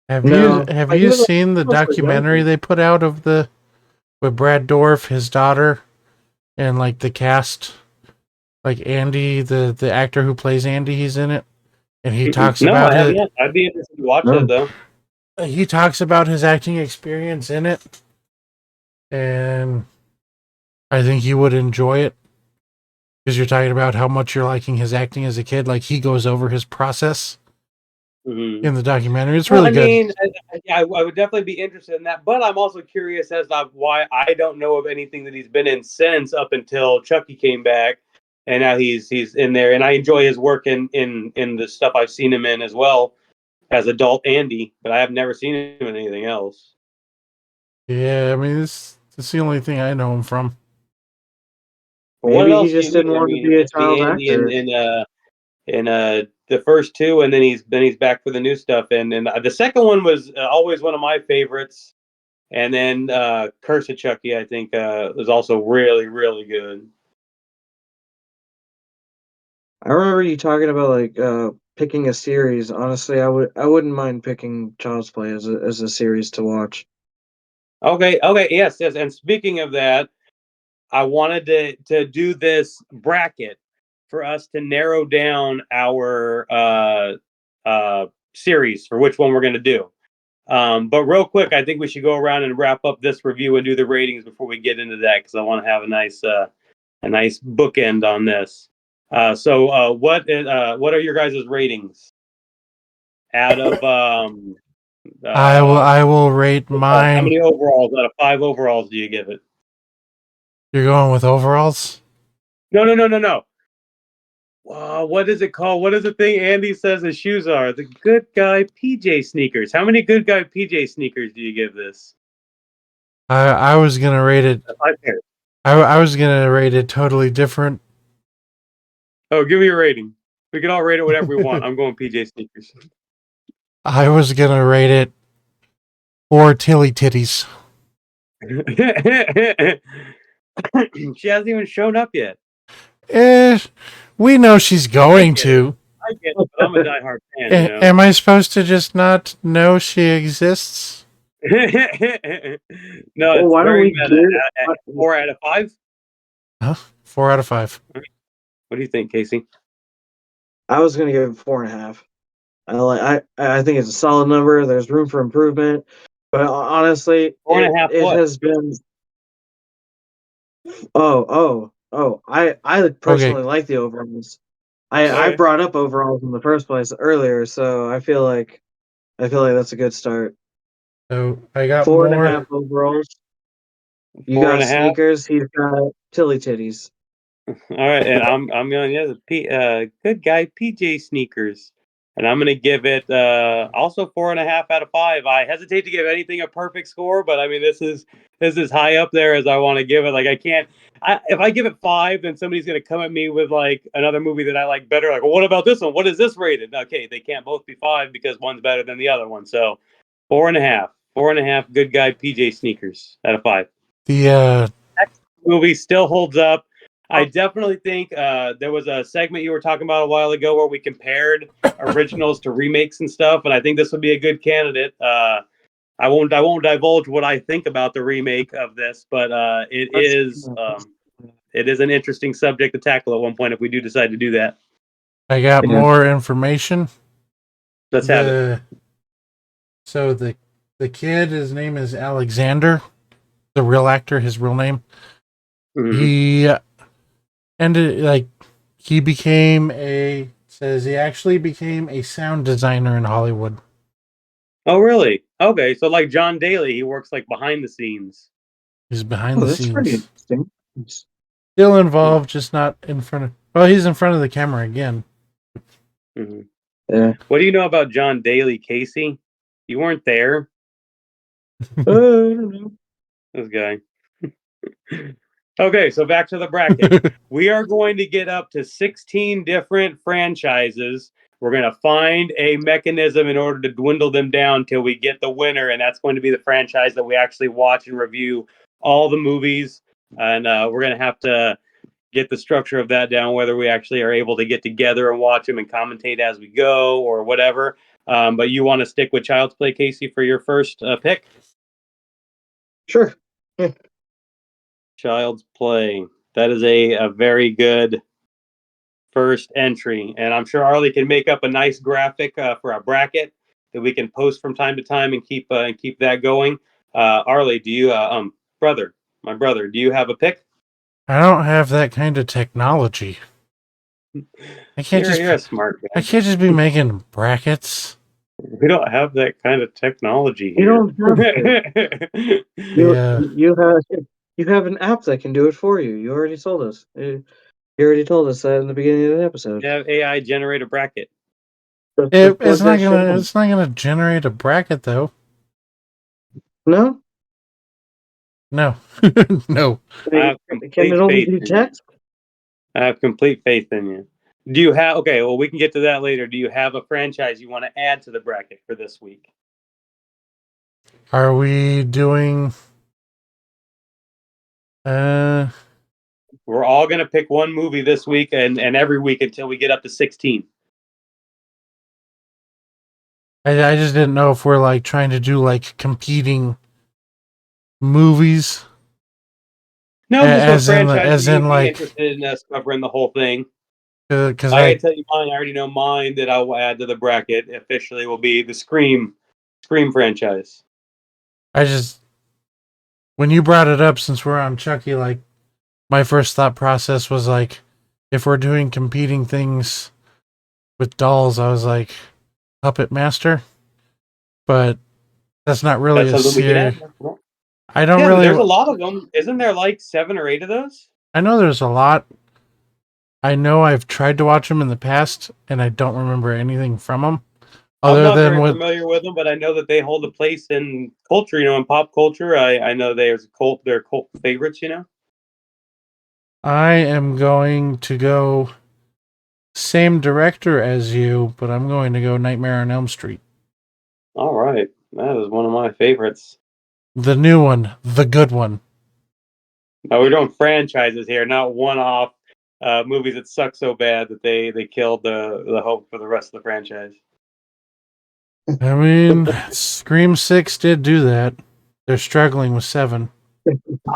No, Have like he you was seen the almost a young documentary kid. they put out of the with Brad Dourif, his daughter, and like the cast? Like Andy, the actor who plays Andy, he's in it, and he Mm-mm. talks No, I about haven't it. yet. I'd be interested to watch that No. though. He talks about his acting experience in it, and I think you would enjoy it because you're talking about how much you're liking his acting as a kid. Like he goes over his process Mhm. in the documentary. It's Well, really I good. mean, I would definitely be interested in that, but I'm also curious as to why I don't know of anything that he's been in since up until Chucky came back, and now he's in there, and I enjoy his work in the stuff I've seen him in as well as adult Andy, but I have never seen him in anything else. Yeah, I mean, it's the only thing I know him from. But what Maybe he else do just you didn't need? I want to mean, be a just be child Andy actor. in the first two, and then he's back for the new stuff, and the second one was always one of my favorites. And then Curse of Chucky, I think, was also really, really good. I remember you talking about like picking a series. Honestly, I wouldn't mind picking Child's Play as a series to watch. Okay, okay, yes, yes. And speaking of that, I wanted to do this bracket for us to narrow down our series for which one we're going to do. But real quick, I think we should go around and wrap up this review and do the ratings before we get into that because I want to have a nice bookend on this. What are your guys' ratings out of I will rate how mine. many overalls out of 5 overalls do you give it? You're going with overalls. No, no, no, no, no. What is it called? What is the thing Andy says his shoes are? The good guy PJ sneakers. How many good guy PJ sneakers do you give this? I was gonna rate it. 5 pairs. I was gonna rate it totally different. Oh, give me a rating. We can all rate it whatever we want. I'm going PJ sneakers. I was gonna rate it 4 tilly titties. She hasn't even shown up yet. Eh, we know she's I going get it. to. I get it, but I'm a diehard fan, you know. Am I supposed to just not know she exists? No, Well, it's why don't very we meta. give? 4 out of 5. Huh? 4 out of 5. What do you think, Casey? I was gonna give it 4.5. I think it's a solid number. There's room for improvement, but honestly, Four and a half. it What? has been. Oh! I Okay, personally like the overalls. I Okay. brought up overalls in the first place earlier, so I feel like that's a good start. so I got Four and a half more. overalls. You Four got and a half. sneakers. He's got tilly titties. All right, and I'm going, yeah, the good guy PJ sneakers. and I'm going to give it also 4.5 out of 5. I hesitate to give anything a perfect score, but I mean this is high up there as I want to give it. Like I can't. If I give it 5, then somebody's going to come at me with like another movie that I like better. Like, well, what about this one? What is this rated? Okay, they can't both be 5 because one's better than the other one. So 4.5. 4.5 good guy PJ sneakers out of 5. The Movie still holds up. I definitely think there was a segment you were talking about a while ago where we compared originals to remakes and stuff, and I think this would be a good candidate. I won't divulge what I think about the remake of this, but it is an interesting subject to tackle at one point if we do decide to do that. I got Yeah. more information. Let's have it. So the kid, his name is Alexander. The real actor, his real name. Mhm. He actually became a sound designer in Hollywood. Oh, really? Okay, so like John Daly, he works like behind the scenes. He's behind the that's pretty scenes. interesting. Still involved, just not in front of. Well, he's in front of the camera again. Mhm. Yeah. What do you know about John Daly, Casey? You weren't there. I don't know. This guy. Okay, so back to the bracket. We are going to get up to 16 different franchises. We're going to find a mechanism in order to dwindle them down till we get the winner, and that's going to be the franchise that we actually watch and review all the movies. And we're going to have to get the structure of that down, whether we actually are able to get together and watch them and commentate as we go or whatever. But you want to stick with Child's Play, Casey, for your first pick? Sure. Child's Play. That is a very good first entry, and I'm sure Arlie can make up a nice graphic for a bracket that we can post from time to time and keep that going. Arlie, do you, my brother, do you have a pick? I don't have that kind of technology. I can't You're a smart guy. I can't just be making brackets. We don't have that kind of technology You here. don't have to. Yeah. You have an app that can do it for you. You already told us. You already told us that in the beginning of the episode. You have AI generate a bracket. Just It's plug not that shit in. it's not gonna generate a bracket though. No? No. No. I have Can complete it only faith do in you. text? I have complete faith in you. Do you have, okay, well, we can get to that later. Do you have a franchise you want to add to the bracket for this week? Are we doing We're all going to pick one movie this week and every week until we get up to 16. I just didn't know if we're like trying to do like competing movies. No, just As what in- franchise as you'd in, be like- interested in us covering the whole thing. Because I can tell you mine. I already know mine that I'll add to the bracket officially will be the Scream franchise. When you brought it up, since we're on Chucky, like my first thought process was like, if we're doing competing things with dolls, I was like, Puppet Master, but that's not really That's a something we can series. add. I don't Yeah, really. there's a lot of them. Isn't there like 7 or 8 of those? I know there's a lot. I know I've tried to watch them in the past, and I don't remember anything from them. I'm not very familiar with them, but I know that they hold a place in culture. In pop culture. I know they're cult favorites. I am going to go same director as you, but I'm going to go Nightmare on Elm Street. All right, that is one of my favorites. The new one, the good one. Now we're doing franchises here, not one-off movies that suck so bad that they killed the hope for the rest of the franchise. I mean, Scream 6 did do that. They're struggling with 7.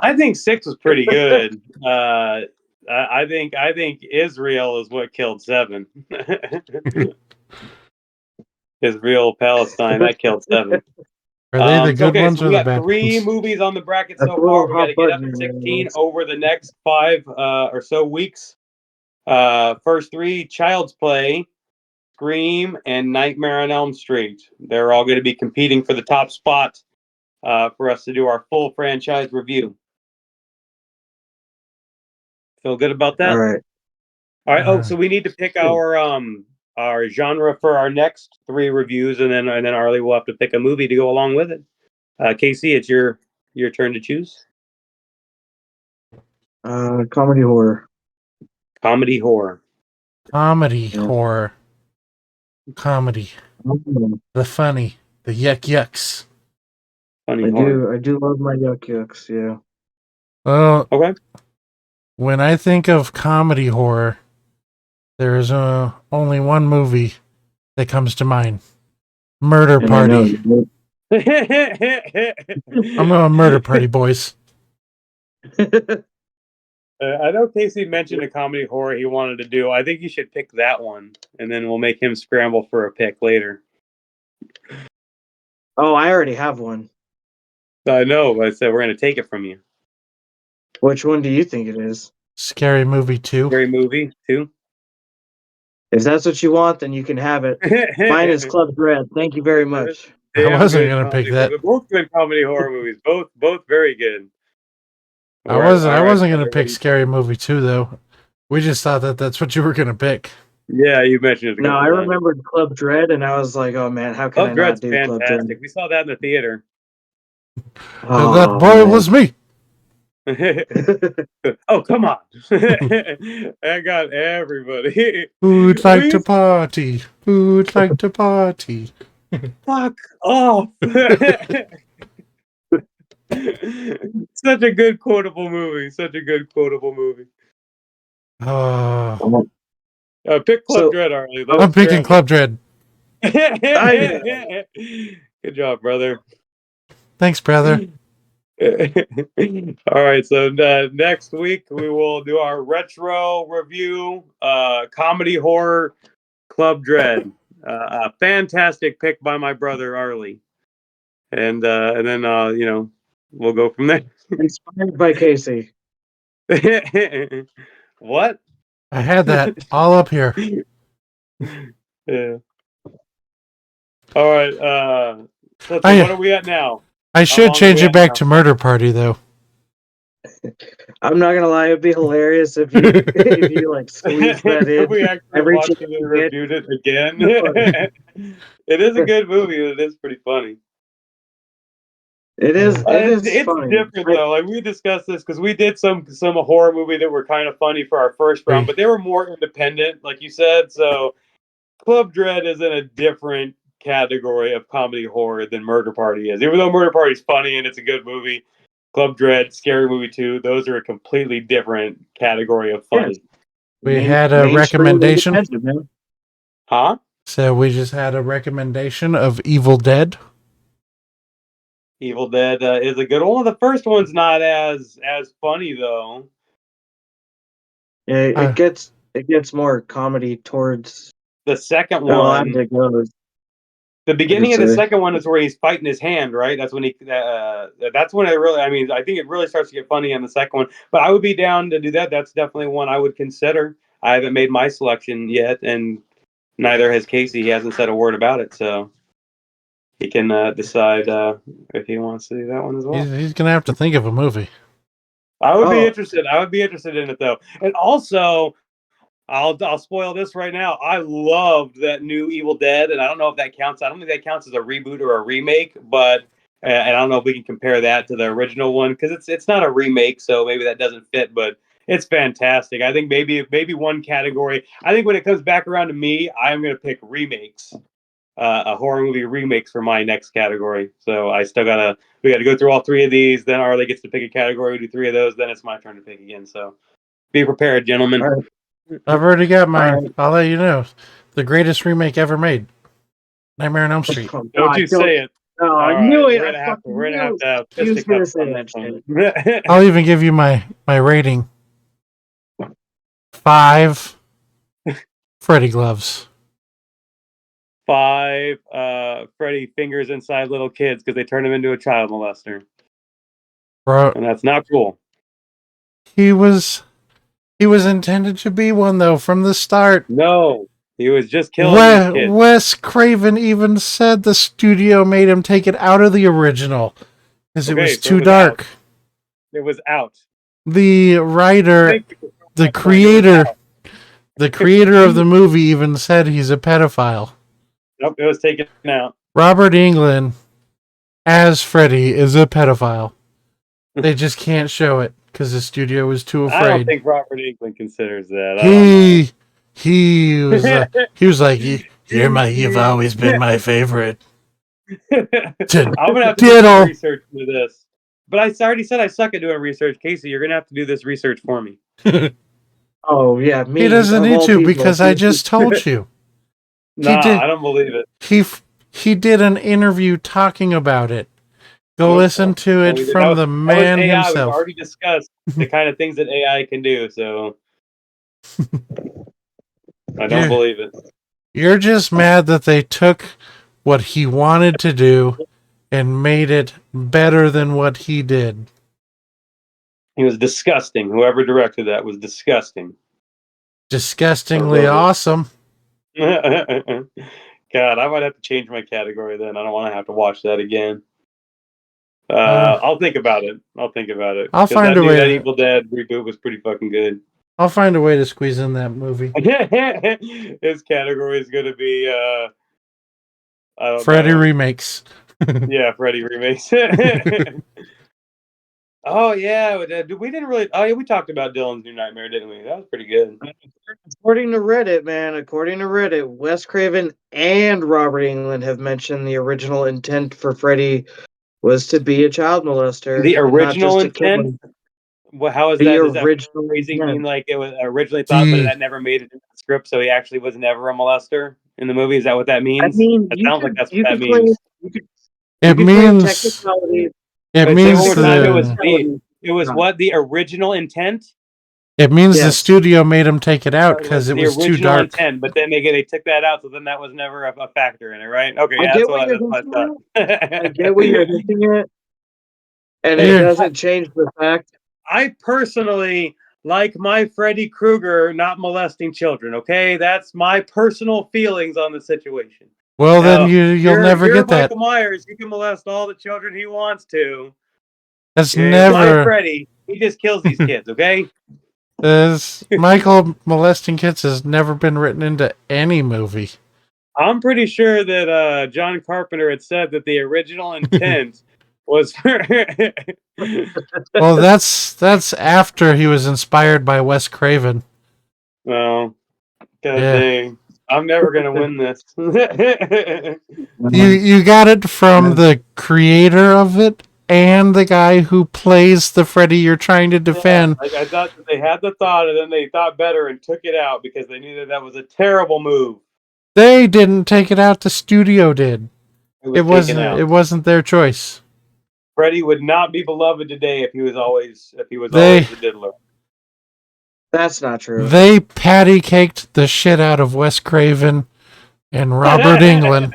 I think 6 was pretty good. I think Israel is what killed 7. Israel, Palestine, that killed 7. Are they the good ones so or we the got bad 3 ones? movies on the bracket That's so a little far. We got hot to get up button to in there, 16 Lance. over the next 5 or so weeks. First 3, Child's Play, Scream, and Nightmare on Elm Street. They're all going to be competing for the top spot for us to do our full franchise review. Feel good about that? All right. All right. So we need to pick our our genre for our next 3 reviews, and then Arlie will have to pick a movie to go along with it. Casey, it's your turn to choose. Comedy horror. Comedy horror. Comedy Yeah. horror. Comedy. The funny. The yucks. Funny I horror. do love my yucks, yeah. Well, Okay. when I think of comedy horror, there is only one movie that comes to mind. Murder And I know Party. I'm going Murder Party, boys. I know Casey mentioned a comedy horror he wanted to do. I think you should pick that one, and then we'll make him scramble for a pick later. Oh, I already have one. I know, but I said we're going to take it from you. Which one do you think it is? Scary Movie 2. Scary movie, too. If that's what you want, then you can have it. Mine is Club Dread. Thank you very much. I wasn't Damn good gonna pick comedy that. horror. Both good comedy horror movies. Both very good. I wasn't All right, going to pick everybody. Scary Movie 2, though. We just thought that that's what you were going to pick. Yeah, you mentioned it. No, I remembered Club Dread, and I was like, oh man, how can I Club Dread's not do Club fantastic. Dread? We saw that in the theater. And that boy was me. Oh, come on. I got everybody. Who'd like to party? Who'd like to party? Fuck off. Such a good quotable movie. Oh, Pick Club So- Dread, Arlie. I'm picking Club Dread. Good job, brother. Thanks, brother. All right, so next week we will do our retro review, comedy horror, Club Dread. A fantastic pick by my brother Arlie, and then we'll go from there. Inspired by Casey. What? I had that all up here. Yeah. All right. So what are we at now? I should long change we it back have? to Murder Party, though. I'm not gonna lie, it'd be hilarious if you if you like squeeze that If in. we actually every watched chance it you and get. reviewed it again. It is a good movie. It is pretty funny. It is It's funny. different though. Like we discussed this because we did some horror movie that were kind of funny for our first round, but they were more independent, like you said. So Club Dread is in a different category of comedy horror than Murder Party is. Even though Murder Party is funny and it's a good movie, Club Dread, Scary Movie 2, those are a completely different category of funny. Yes. We had a recommendation. Man. Huh? So we just had a recommendation of Evil Dead. Evil Dead is a good one. The first one's not as funny though. Yeah, it gets more comedy towards The second the one, line that goes. the beginning of the say. second one is where he's fighting his hand, right? That's when that's when it really. I mean, I think it really starts to get funny in the second one. But I would be down to do that. That's definitely one I would consider. I haven't made my selection yet, and neither has Casey. He hasn't said a word about it, so he can decide if he wants to do that one as well. He's going to have to think of a movie. I would be Oh. interested. I would be interested in it though, and also. I'll spoil this right now. I loved that new Evil Dead, and I don't know if that counts. I don't think that counts as a reboot or a remake, but and I don't know if we can compare that to the original one because it's not a remake, so maybe that doesn't fit. But it's fantastic. I think maybe one category. I think when it comes back around to me, I'm going to pick remakes, a horror movie remakes for my next category. So I still we gotta go through all 3 of these. Then Arlie gets to pick a category. We do 3 of those. Then it's my turn to pick again. So be prepared, gentlemen. All right. I've already got mine. Alright. I'll let you know. The greatest remake ever made. Nightmare on Elm Street. Oh, Don't God, you say it. No, All I right, knew it. We're gonna have to have He was fisticuffs gonna say on that this one. I'll even give you my rating. 5 Freddy gloves. 5 Freddy fingers inside little kids because they turn him into a child molester, Bro, and that's not cool. he was intended to be one though from the start. No, he was just killing these kids. Wes Craven even said the studio made him take it out of the original because it Okay, was so too it was dark. It was out. The writer, Thank you for the that point. It was creator, out. The creator of the movie even said he's a pedophile. Nope, it was taken out. Robert Englund as Freddy is a pedophile. They just can't show it because the studio was too I don't afraid. think Robert Englund considers that. I don't He was like, you've always been my favorite. I'm gonna have to do Diddle. some research into this. But I already said I suck at doing research. Casey, you're gonna have to do this research for me. Oh yeah, me. He doesn't of need all to people. because I just told you. Nah, did- I don't believe it. He did an interview talking about it. Go Nope. listen to it That from was- the that was man AI. We've himself. already discussed the kind of things that AI can do, so I don't Yeah. believe it. You're just mad that they took what he wanted to do and made it better than what he did. He was disgusting. Whoever directed that was disgusting. Disgustingly Horrible. awesome. God, I might have to change my category then. I don't want to have to watch that again. I'll think about it. I'll 'Cause find that a way That to- Evil Dead reboot was pretty fucking good. I'll find a way to squeeze in that movie. His category is going to be I don't Freddy know. remakes. Yeah, Freddy remakes. Oh yeah, we didn't really. Oh yeah, we talked about Dylan's New Nightmare, didn't we? That was pretty good. According to Reddit, Wes Craven and Robert Englund have mentioned the original intent for Freddy was to be a child molester. The and not original just to kill intent? him. Well, how is The that? Does that original phrasing intent. mean like it was originally thought, but The- that never made it into the script, so he actually was never a molester in the movie? Is that what that means? I mean, it you sounds could, like that's you what that could play, means. you could, It you could play means technicality. it Wait, means say one more time. It was the It was what the original intent? it means the Yes. studio made him take it out because it the was too original dark. intent, but then they took that out, so then that was never a factor in it, right? Okay, I yeah, get that's what what you're I thought. I get what you're hinting at, and Yeah. it doesn't change the fact. I personally like my Freddy Krueger not molesting children. Okay, that's my personal feelings on the situation. Well, Now, then you'll never you're get that. Michael Myers. You can molest all the children he wants to. That's My never. Freddy, he just kills these kids. Okay. Michael molesting kids has never been written into any movie. I'm pretty sure that John Carpenter had said that the original intent was for. Well, that's after he was inspired by Wes Craven. Well, God Yeah. dang. I'm never gonna win this. You got it from the creator of it and the guy who plays the Freddy you're trying to defend. I thought that they had the thought, and then they thought better and took it out because they knew that was a terrible move. They didn't take it out. The studio did. It was taken out. It wasn't their choice. Freddy would not be beloved today if he was always They- always a diddler. That's not true. They patty caked the shit out of Wes Craven and Robert Englund.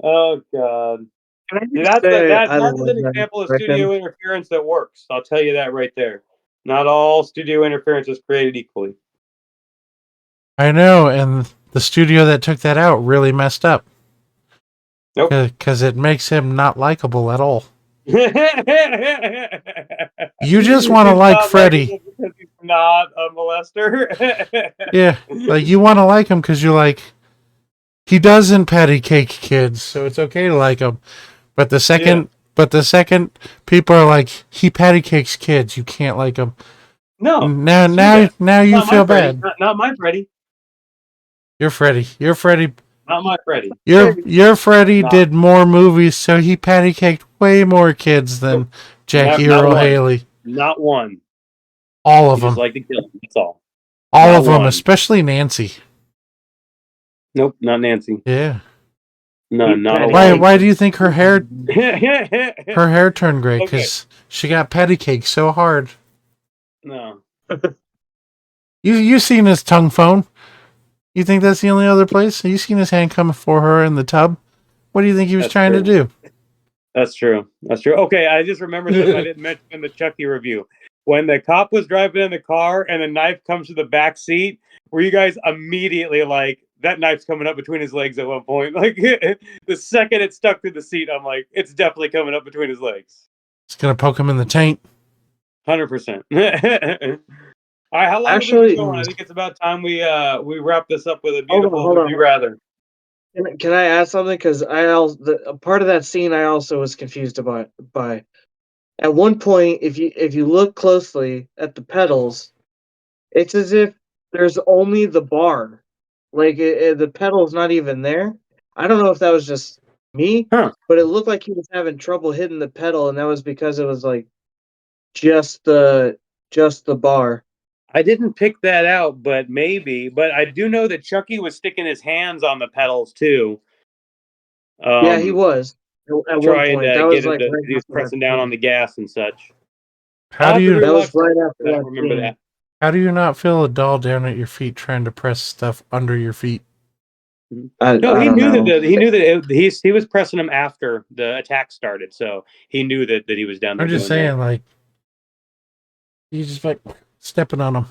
Oh God. Can I Yeah, just that's say I that's love an that example of Craven. studio interference that works. I'll tell you that right there. Not all studio interference is created equally. I know, and the studio that took that out really messed up. Nope. Because it makes him not likable at all. You just wanna like Freddy. because he's not a molester. Yeah, like you want to like him because you're like, he doesn't patty cake kids, so it's okay to like him. But the second people are like, he patty cakes kids, you can't like him. No, Now you not my feel Freddy. bad. Not my Freddy. You're Freddy. Not my Freddy. Your Freddy No. did more movies, so he patty caked way more kids than Jackie Not Earl one. Haley. Not one. All You of them. just like to kill him. That's all. All not of them, one. especially Nancy. Nope, not Nancy. Yeah. No, not a Why? one. Why do you think her hair no. turned gray? Because she got patty caked so hard. You seen his tongue phone? You think that's the only other place? You seen his hand come for her in the tub? What do you think he was That's trying to true. do? That's true. That's true. Okay, I just remembered something I didn't mention in the Chucky review. When the cop was driving in the car and the knife comes to the back seat, were you guys immediately like, that knife's coming up between his legs at one point? Like, the second it stuck through the seat, I'm like, it's definitely coming up between his legs. It's gonna poke him in the taint. 100%. All right, how long have we Actually, been going? I think it's about time we wrap this up with a hold on, beautiful hold would on. you rather. Can I add something? Because a part of that scene I also was confused about. By at one point, if you look closely at the pedals, it's as if there's only the bar, like the pedal's not even there. I don't know if that was just me, Huh. but it looked like he was having trouble hitting the pedal, and that was because it was like just the bar. I didn't pick that out, but maybe. But I do know that Chucky was sticking his hands on the pedals too. Yeah, he was at one Trying point. to That get was him like to. right He was after that pressing down on scene. the gas and such. How I'll do have to you That was rewatch right that. after I that don't remember scene. that. how do you not feel a doll down at your feet trying to press stuff under your feet? No, I he don't knew know. he was pressing him after the attack started, so he knew that he was down there I'm just doing that. saying, like, you just like stepping on them.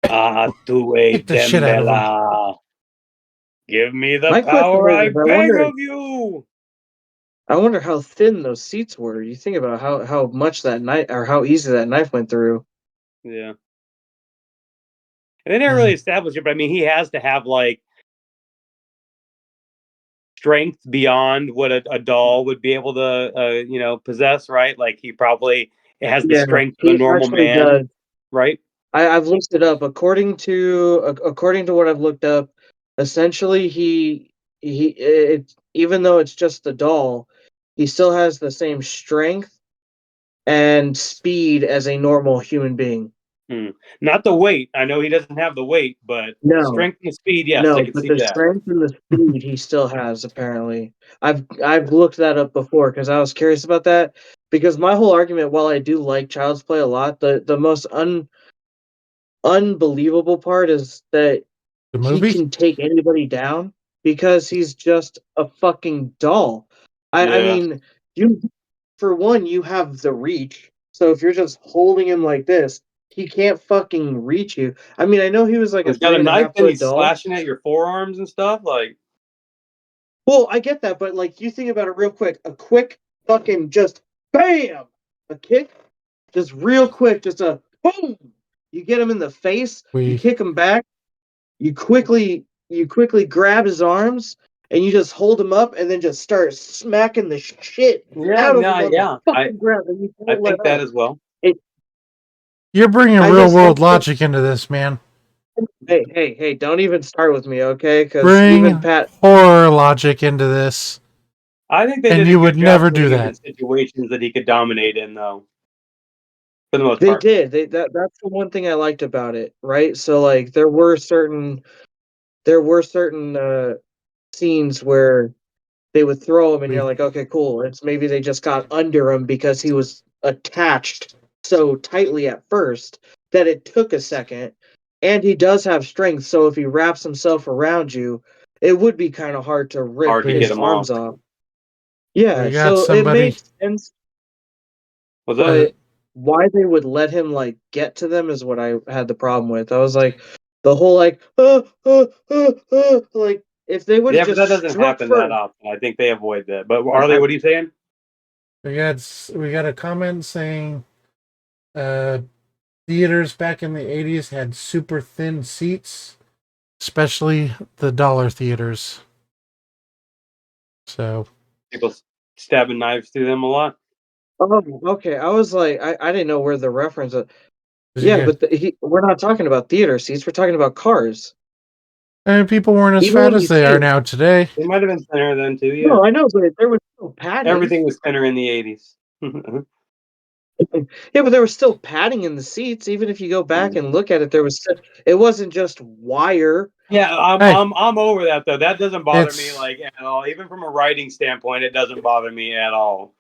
Ah, tu e Kick the shit out of 'em. Dembele. Give me the My question power, I is, I beg wonder, of you. how thin those seats were. You think about how much that knife or how easy that knife went through. Yeah. And they never really established it, but I mean, he has to have like strength beyond what a doll would be able to, possess, right? Like he probably has the Yeah, strength of a he normal actually man, does. right? I've looked it up. According to what I've looked up, essentially even though it's just a doll, he still has the same strength and speed as a normal human being. Not the weight. I know he doesn't have the weight, but No, strength and speed, yes, I no, can but see the that. strength and the speed he still has apparently. I've looked that up before because I was curious about that. Because my whole argument, while I do like Child's Play a lot, the most unbelievable part is that The he movie? can take anybody down because he's just a fucking doll. I Yeah. mean, you for one, you have the reach. So if you're just holding him like this, he can't fucking reach you. I mean, I know he was like a He's got three a and a knife half and foot he's doll. slashing at your forearms and stuff. Like, Well, I get that, but like you think about it real quick, a quick fucking just bam, a kick, just real quick, just a boom. You get him in the face, you We kick him back, you quickly grab his arms and you just hold him up and then just start smacking the shit yeah, out of no, him on the yeah. fucking ground and you I don't let think that up. as well. It, You're bringing I real guess world that's logic into this, man. hey, don't even start with me, okay? Because even Bring Pat, horror logic into this, I think they and did a you would good job never do putting him in that. situations that he could dominate in, though, for the most they part. did. That's the one thing I liked about it, right? So like there were certain scenes where they would throw him and We you're like, okay, cool. It's maybe they just got under him because he was attached so tightly at first that it took a second. And he does have strength, so if he wraps himself around you, it would be kind of hard to rip Hard to get his we him arms off. off. Yeah, we got so it somebody. made sense, Was that? Uh, but why they would let him like get to them is what I had the problem with. I was like, the whole like, like if they would have Yeah, but just that doesn't struck happen that first. often. I think they avoid that. But I, Arlie, what are you saying? we got a comment saying uh, theaters back in the '80s had super thin seats, especially the dollar theaters. So People stabbing knives through them a lot. oh, okay. I was like, I didn't know where the reference. you Yeah, get, but we're not talking about theater seats. We're talking about cars. and people weren't as Even fat when you as they see are it. now today. They might have been thinner then too. Yeah, No, I know, but there was still padding. everything was thinner in the '80s. Yeah, but there was still padding in the seats. Even if you go back and look at it, it wasn't just wire. Yeah, I'm Hey, I'm I'm over that though. That doesn't bother me it's like at all. Even from a writing standpoint, it doesn't bother me at all.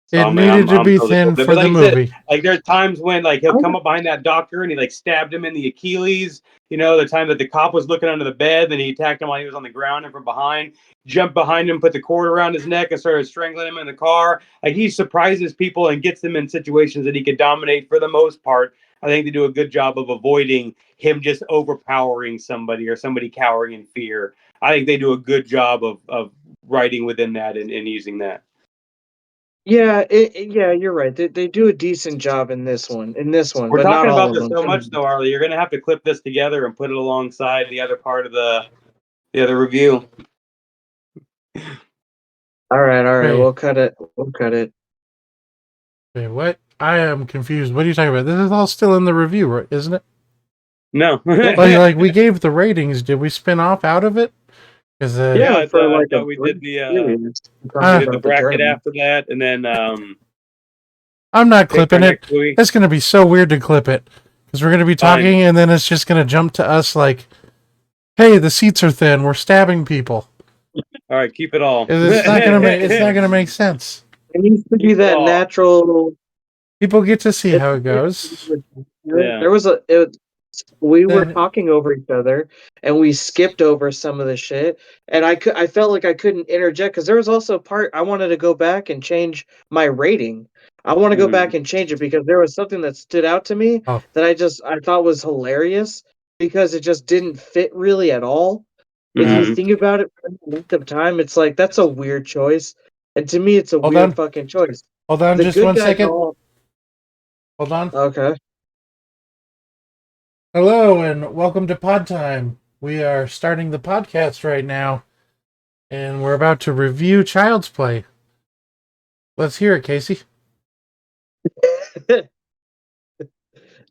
So it I mean, needed I'm to I'm be totally cool thin with it. for But the like I said, movie. like there's times when like he'll I come up behind that doctor and he like stabbed him in the Achilles. You know, the time that the cop was looking under the bed, then he attacked him while he was on the ground and from behind, jumped behind him, put the cord around his neck and started strangling him in the car. Like he surprises people and gets them in situations that he could dominate for the most part. I think they do a good job of avoiding him just overpowering somebody or somebody cowering in fear. I think they do a good job of writing within that and using that. Yeah, yeah, you're right. They do a decent job in this one. We're But not talking all about of this them. so much though, Arlie. You're gonna have to clip this together and put it alongside the other part of the other review. All right. Wait, We'll cut it. We'll cut it. wait, what? I am confused. What are you talking about? This is all still in the review, right? Isn't it? No. Like we gave the ratings. Did we spin off out of it? Because Yeah, For I like a thought we brief did period. we Ah. did the bracket after that, and then I'm not pick for clipping it. next week. It's going to be so weird to clip it because we're going to be Fine. talking and then it's just going to jump to us like, "Hey, the seats are thin. We're stabbing people." All right, keep it all. It's not going to make. It's not going to make sense. It needs to be Keep it that all. natural. People get to see how it goes. Yeah. There was we were Then- talking over each other and we skipped over some of the shit, and I felt like I couldn't interject because there was also a part I wanted to go back and change my rating. I want to go back and change it because there was something that stood out to me Oh. that I thought was hilarious because it just didn't fit really at all. If you Mhm. think about it for the length of time, it's like that's a weird choice. And to me it's a Hold weird on. fucking choice. Hold on, The just good 1 guy second. doll. Hold on. Okay. Hello and welcome to Pod Time. We are starting the podcast right now, and we're about to review Child's Play. Let's hear it, Casey.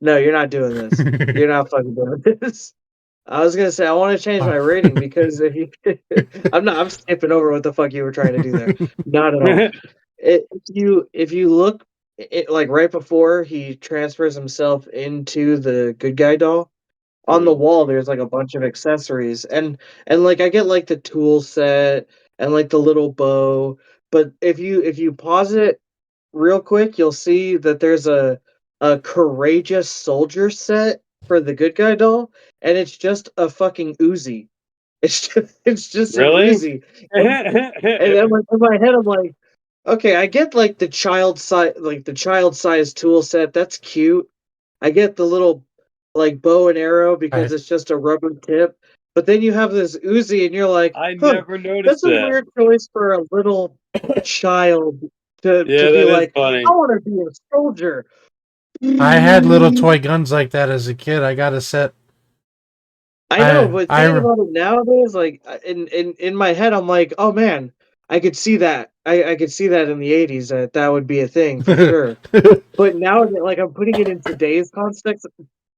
No, you're not doing this. You're not fucking doing this. I was gonna say I want to change my rating because if you, I'm skipping over what the fuck you were trying to do there. Not at all. If you look, like right before he transfers himself into the good guy doll, on the wall there's like a bunch of accessories and like I get like the tool set and like the little bow, but if you pause it real quick, you'll see that there's a courageous soldier set for the good guy doll, and it's just a fucking Uzi. It's just an Really? Uzi. And then like in my head I'm like, okay, I get like the child size tool set. That's cute. I get the little like bow and arrow because I, it's just a rubber tip. But then you have this Uzi and you're like, I huh, never noticed that's a that. weird choice for a little child to Yeah, be that is like, funny. I want to be a soldier. I had little toy guns like that as a kid. I got a set. I know, I, but thinking I, about it nowadays, like in my head, I'm like, oh man, I could see that. I could see that in the '80s that would be a thing for sure. But now, like I'm putting it in today's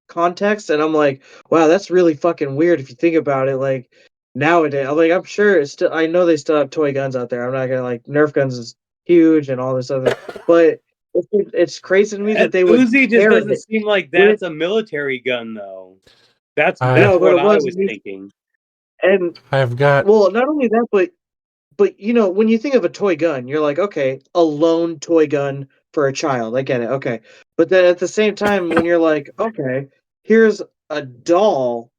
context, and I'm like, wow, that's really fucking weird if you think about it. Like nowadays, I'm sure it's still. I know they still have toy guns out there. I'm not gonna like Nerf guns is huge and all this other, but it's crazy to me that And they would Uzi just pair doesn't it seem like with that's a military gun, though. That's I, that's no, but what it I was was thinking. and I've got. well, not only that, but when you think of a toy gun, you're like, okay, a lone toy gun for a child. I get it. Okay. But then at the same time, when you're like, okay, here's a doll,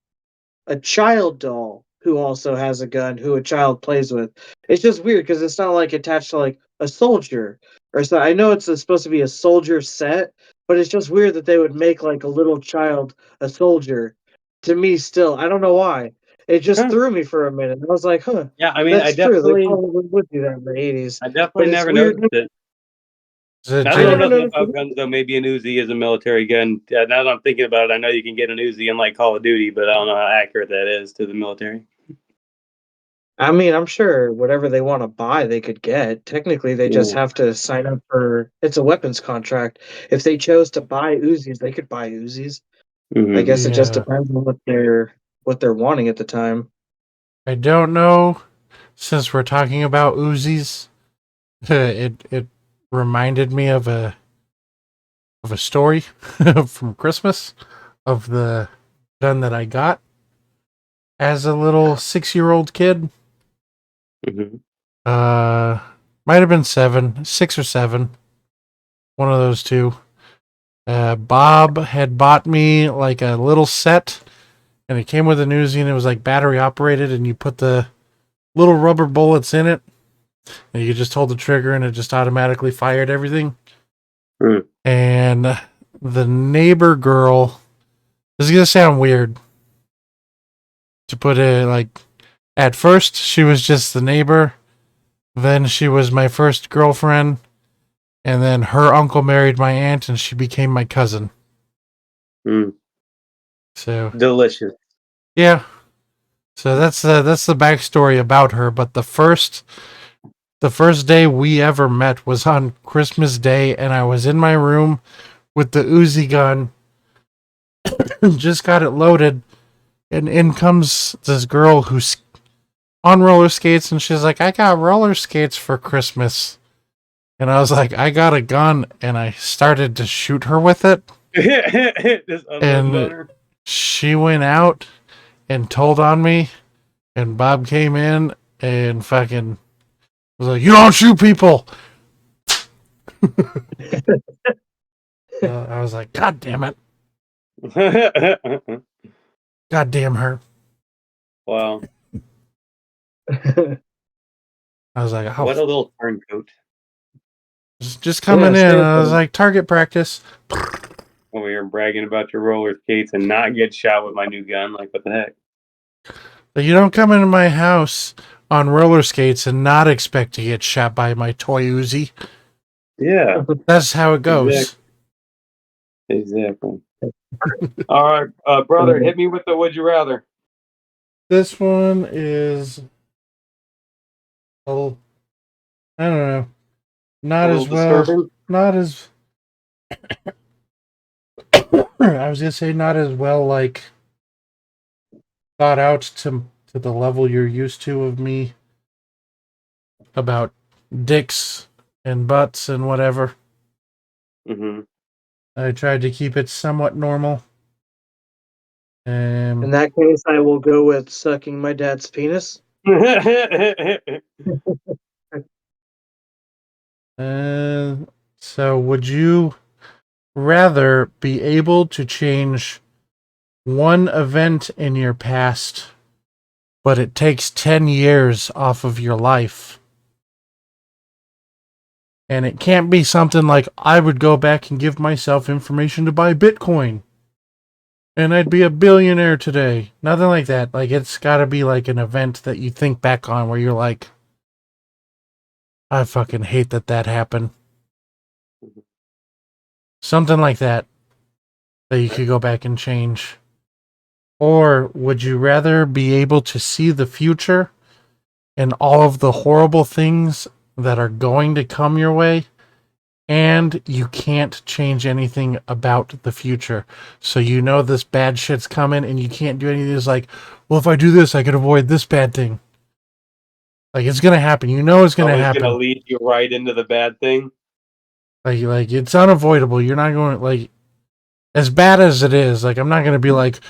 a child doll who also has a gun who a child plays with. It's just weird because it's not like attached to like a soldier or so. I know it's supposed to be a soldier set, but it's just weird that they would make like a little child a soldier. To me, still, I don't know why. It just Huh. threw me for a minute. I was like, huh, Yeah, I mean, that's true. They probably would do that in the '80s, I but definitely it's never weird. noticed it. Is it Now I that I never know something noticed about guns, though, maybe an Uzi is a military gun. Now that I'm thinking about it, I know you can get an Uzi in like Call of Duty, but I don't know how accurate that is to the military. I mean, I'm sure whatever they want to buy, they could get. Technically, they just Yeah. have to sign up for it's a weapons contract. If they chose to buy Uzis, they could buy Uzis. I Mm-hmm. guess it just Yeah. depends on what they're wanting at the time. I don't know. Since we're talking about Uzis, it reminded me of a story from Christmas of the gun that I got as a little 6-year-old kid. Mm-hmm. Might have been 7, 6 or 7, one of those two. Bob had bought me like a little set, and it came with an Uzi, and it was like battery operated, and you put the little rubber bullets in it, and you just hold the trigger, and it just automatically fired everything. Mm. And the neighbor girl, this is gonna sound weird to put it like, at first she was just the neighbor, then she was my first girlfriend, And then her uncle married my aunt, and she became my cousin. Mm, So delicious. yeah, so that's the backstory about her. But the first day we ever met was on Christmas Day, and I was in my room with the Uzi gun, just got it loaded, and in comes this girl who's on roller skates, and she's like, "I got roller skates for Christmas." And I was like, "I got a gun," and I started to shoot her with it. Just unloading on And her. she went out and told on me, and Bob came in and fucking was like, "You don't shoot people." I was like, "God damn it. God damn her." Wow. I was like, "Oh, What a little turncoat. just coming Yeah, in." same I was thing. like, "Target practice." Over here bragging about your roller skates and not get shot with my new gun. Like, what the heck? But you don't come into my house on roller skates and not expect to get shot by my toy Uzi. Yeah, That's how it goes. exactly. All right, brother, hit me with the would you rather. This one is, oh, I don't know, A not little as well, disturbing. not as, I was gonna say not as well, like, thought out to the level you're used to of me about dicks and butts and whatever. Mm-hmm. I tried to keep it somewhat normal. In that case, I will go with sucking my dad's penis. Uh, so would you rather be able to change one event in your past, but it takes 10 years off of your life? And it can't be something like, I would go back and give myself information to buy Bitcoin and I'd be a billionaire today. Nothing like that. Like, it's got to be like an event that you think back on where you're like, I fucking hate that happened. Something like that you could go back and change. Or would you rather be able to see the future and all of the horrible things that are going to come your way, and you can't change anything about the future? So you know this bad shit's coming and you can't do anything. It's like, well, if I do this, I could avoid this bad thing. Like, it's gonna happen. You know it's gonna Always gonna happen. lead you right into the bad thing. Like it's unavoidable. You're not going, like, as bad as it is, like, I'm not gonna be like,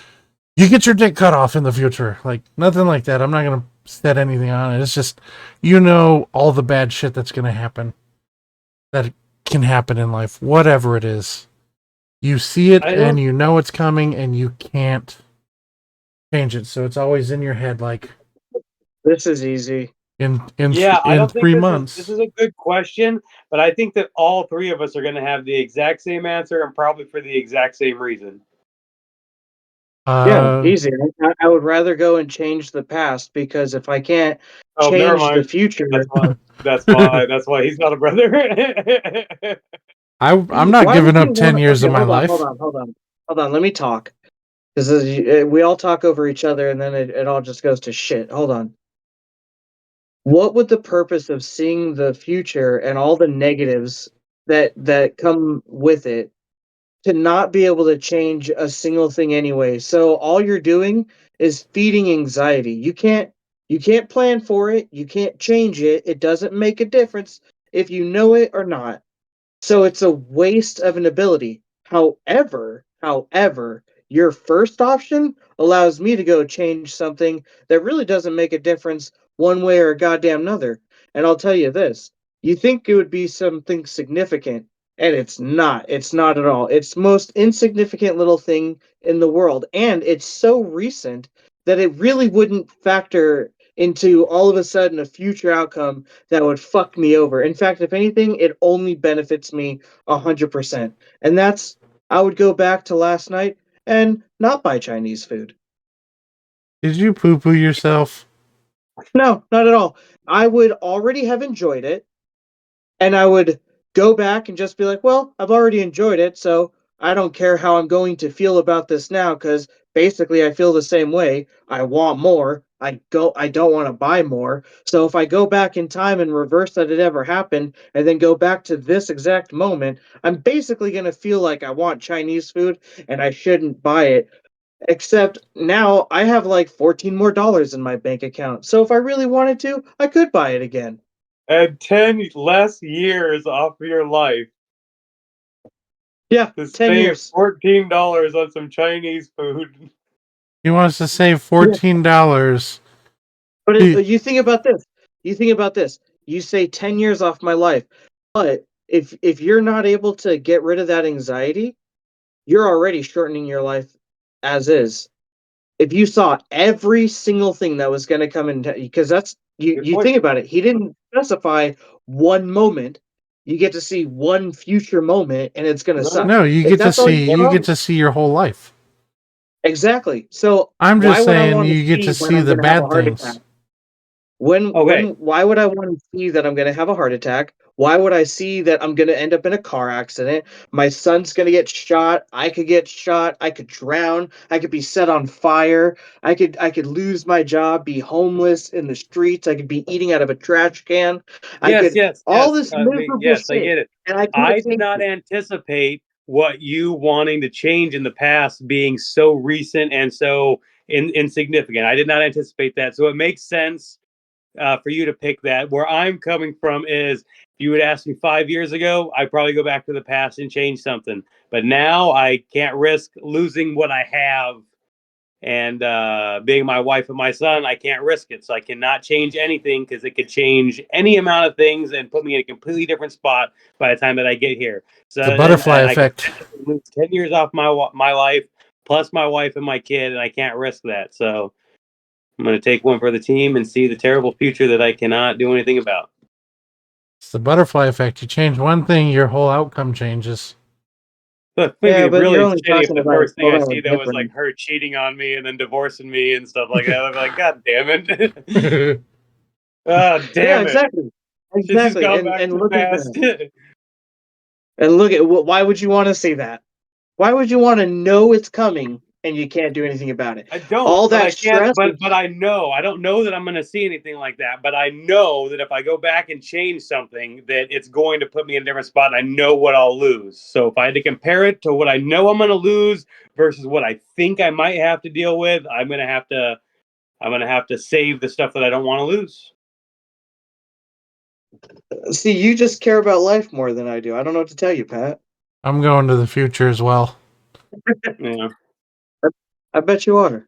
you get your dick cut off in the future. Like, nothing like that. I'm not gonna set anything on it. It's just, you know, all the bad shit that's gonna happen, that can happen in life, whatever it is. You see it I and don't. you know it's coming and you can't change it. So it's always in your head, like, This is easy. Yeah, I in don't think three this months. is a good question, but I think that all three of us are gonna have the exact same answer and probably for the exact same reason. Yeah, Uh, easy. I would rather go and change the past because if I can't Oh, never change the mind. future, That's why. That's why. That's why he's not a brother. I'm not why giving would you up 10 want? years Okay, of my hold life. on, hold on, hold on. Let me talk because we all talk over each other, and then it all just goes to shit. Hold on. What would the purpose of seeing the future and all the negatives that come with it to not be able to change a single thing anyway? So all you're doing is feeding anxiety. You can't plan for it, you can't change it. It doesn't make a difference if you know it or not. So it's a waste of an ability. However, your first option allows me to go change something that really doesn't make a difference one way or a goddamn another. And I'll tell you this, you think it would be something significant, and it's not. It's not at all. It's the most insignificant little thing in the world. And it's so recent that it really wouldn't factor into all of a sudden a future outcome that would fuck me over. In fact, if anything, it only benefits me 100%. And that's, I would go back to last night and not buy Chinese food. Did you poo poo yourself? No, not at all. I would already have enjoyed it, and I would go back and just be like, well, I've already enjoyed it, so I don't care how I'm going to feel about this now, because basically I feel the same way. I want more. I don't want to buy more. So if I go back in time and reverse that it ever happened and then go back to this exact moment, I'm basically gonna feel like I want Chinese food and I shouldn't buy it. Except now I have like 14 more dollars in my bank account. So if I really wanted to, I could buy it again. And 10 less years off of your life Yeah, to 10 save years. $14 on some Chinese food. He wants to save $14. But He- you think about this. You think about this. You say 10 years off my life. But if you're not able to get rid of that anxiety, you're already shortening your life as is. If you saw every single thing that was going to come in, because that's Good you point. think about it. He didn't specify one moment. You get to see one future moment, and it's going to No. suck. No, you If get to that's all see you you want, get to see your whole life. exactly. So I'm why just would I saying want to you get to when see I'm the going to have a bad heart things. attack? Okay. Why would I want to see that I'm going to have a heart attack? Why would I see that I'm going to end up in a car accident? My son's going to get shot. I could get shot. I could drown. I could be set on fire. I could lose my job, be homeless in the streets. I could be eating out of a trash can. I Yes, could yes, all yes. this I mean, miserable yes, I shit, get it. and I I can't did change not it. anticipate what you wanting to change in the past being so recent and so insignificant. I did not anticipate that. So it makes sense for you to pick that. Where I'm coming from is if you would ask me 5 years ago, I'd probably go back to the past and change something. But now I can't risk losing what I have. And being my wife and my son, I can't risk it. So I cannot change anything because it could change any amount of things and put me in a completely different spot by the time that I get here. So The then butterfly I could effect. lose 10 years off my life, plus my wife and my kid, and I can't risk that. So I'm going to take one for the team and see the terrible future that I cannot do anything about. It's the butterfly effect. You change one thing, your whole outcome changes. But maybe Yeah, but you're really only shitty if talking the about first thing I 12 see hours though was like difference. her cheating on me and then divorcing me and stuff like that. I'm like, God damn it. Oh, Yeah, damn it. exactly. She's just Exactly. gone And back and to the look at past. that. And look at why would you want to see that? Why would you want to know it's coming and you can't do anything about it? I don't, All but that I can't. stress. But I know. I don't know that I'm going to see anything like that. But I know that if I go back and change something, that it's going to put me in a different spot. And I know what I'll lose. So if I had to compare it to what I know I'm going to lose versus what I think I might have to deal with, I'm going to have to. I'm going to have to save the stuff that I don't want to lose. See, you just care about life more than I do. I don't know what to tell you, Pat. I'm going to the future as well. Yeah. I bet you are.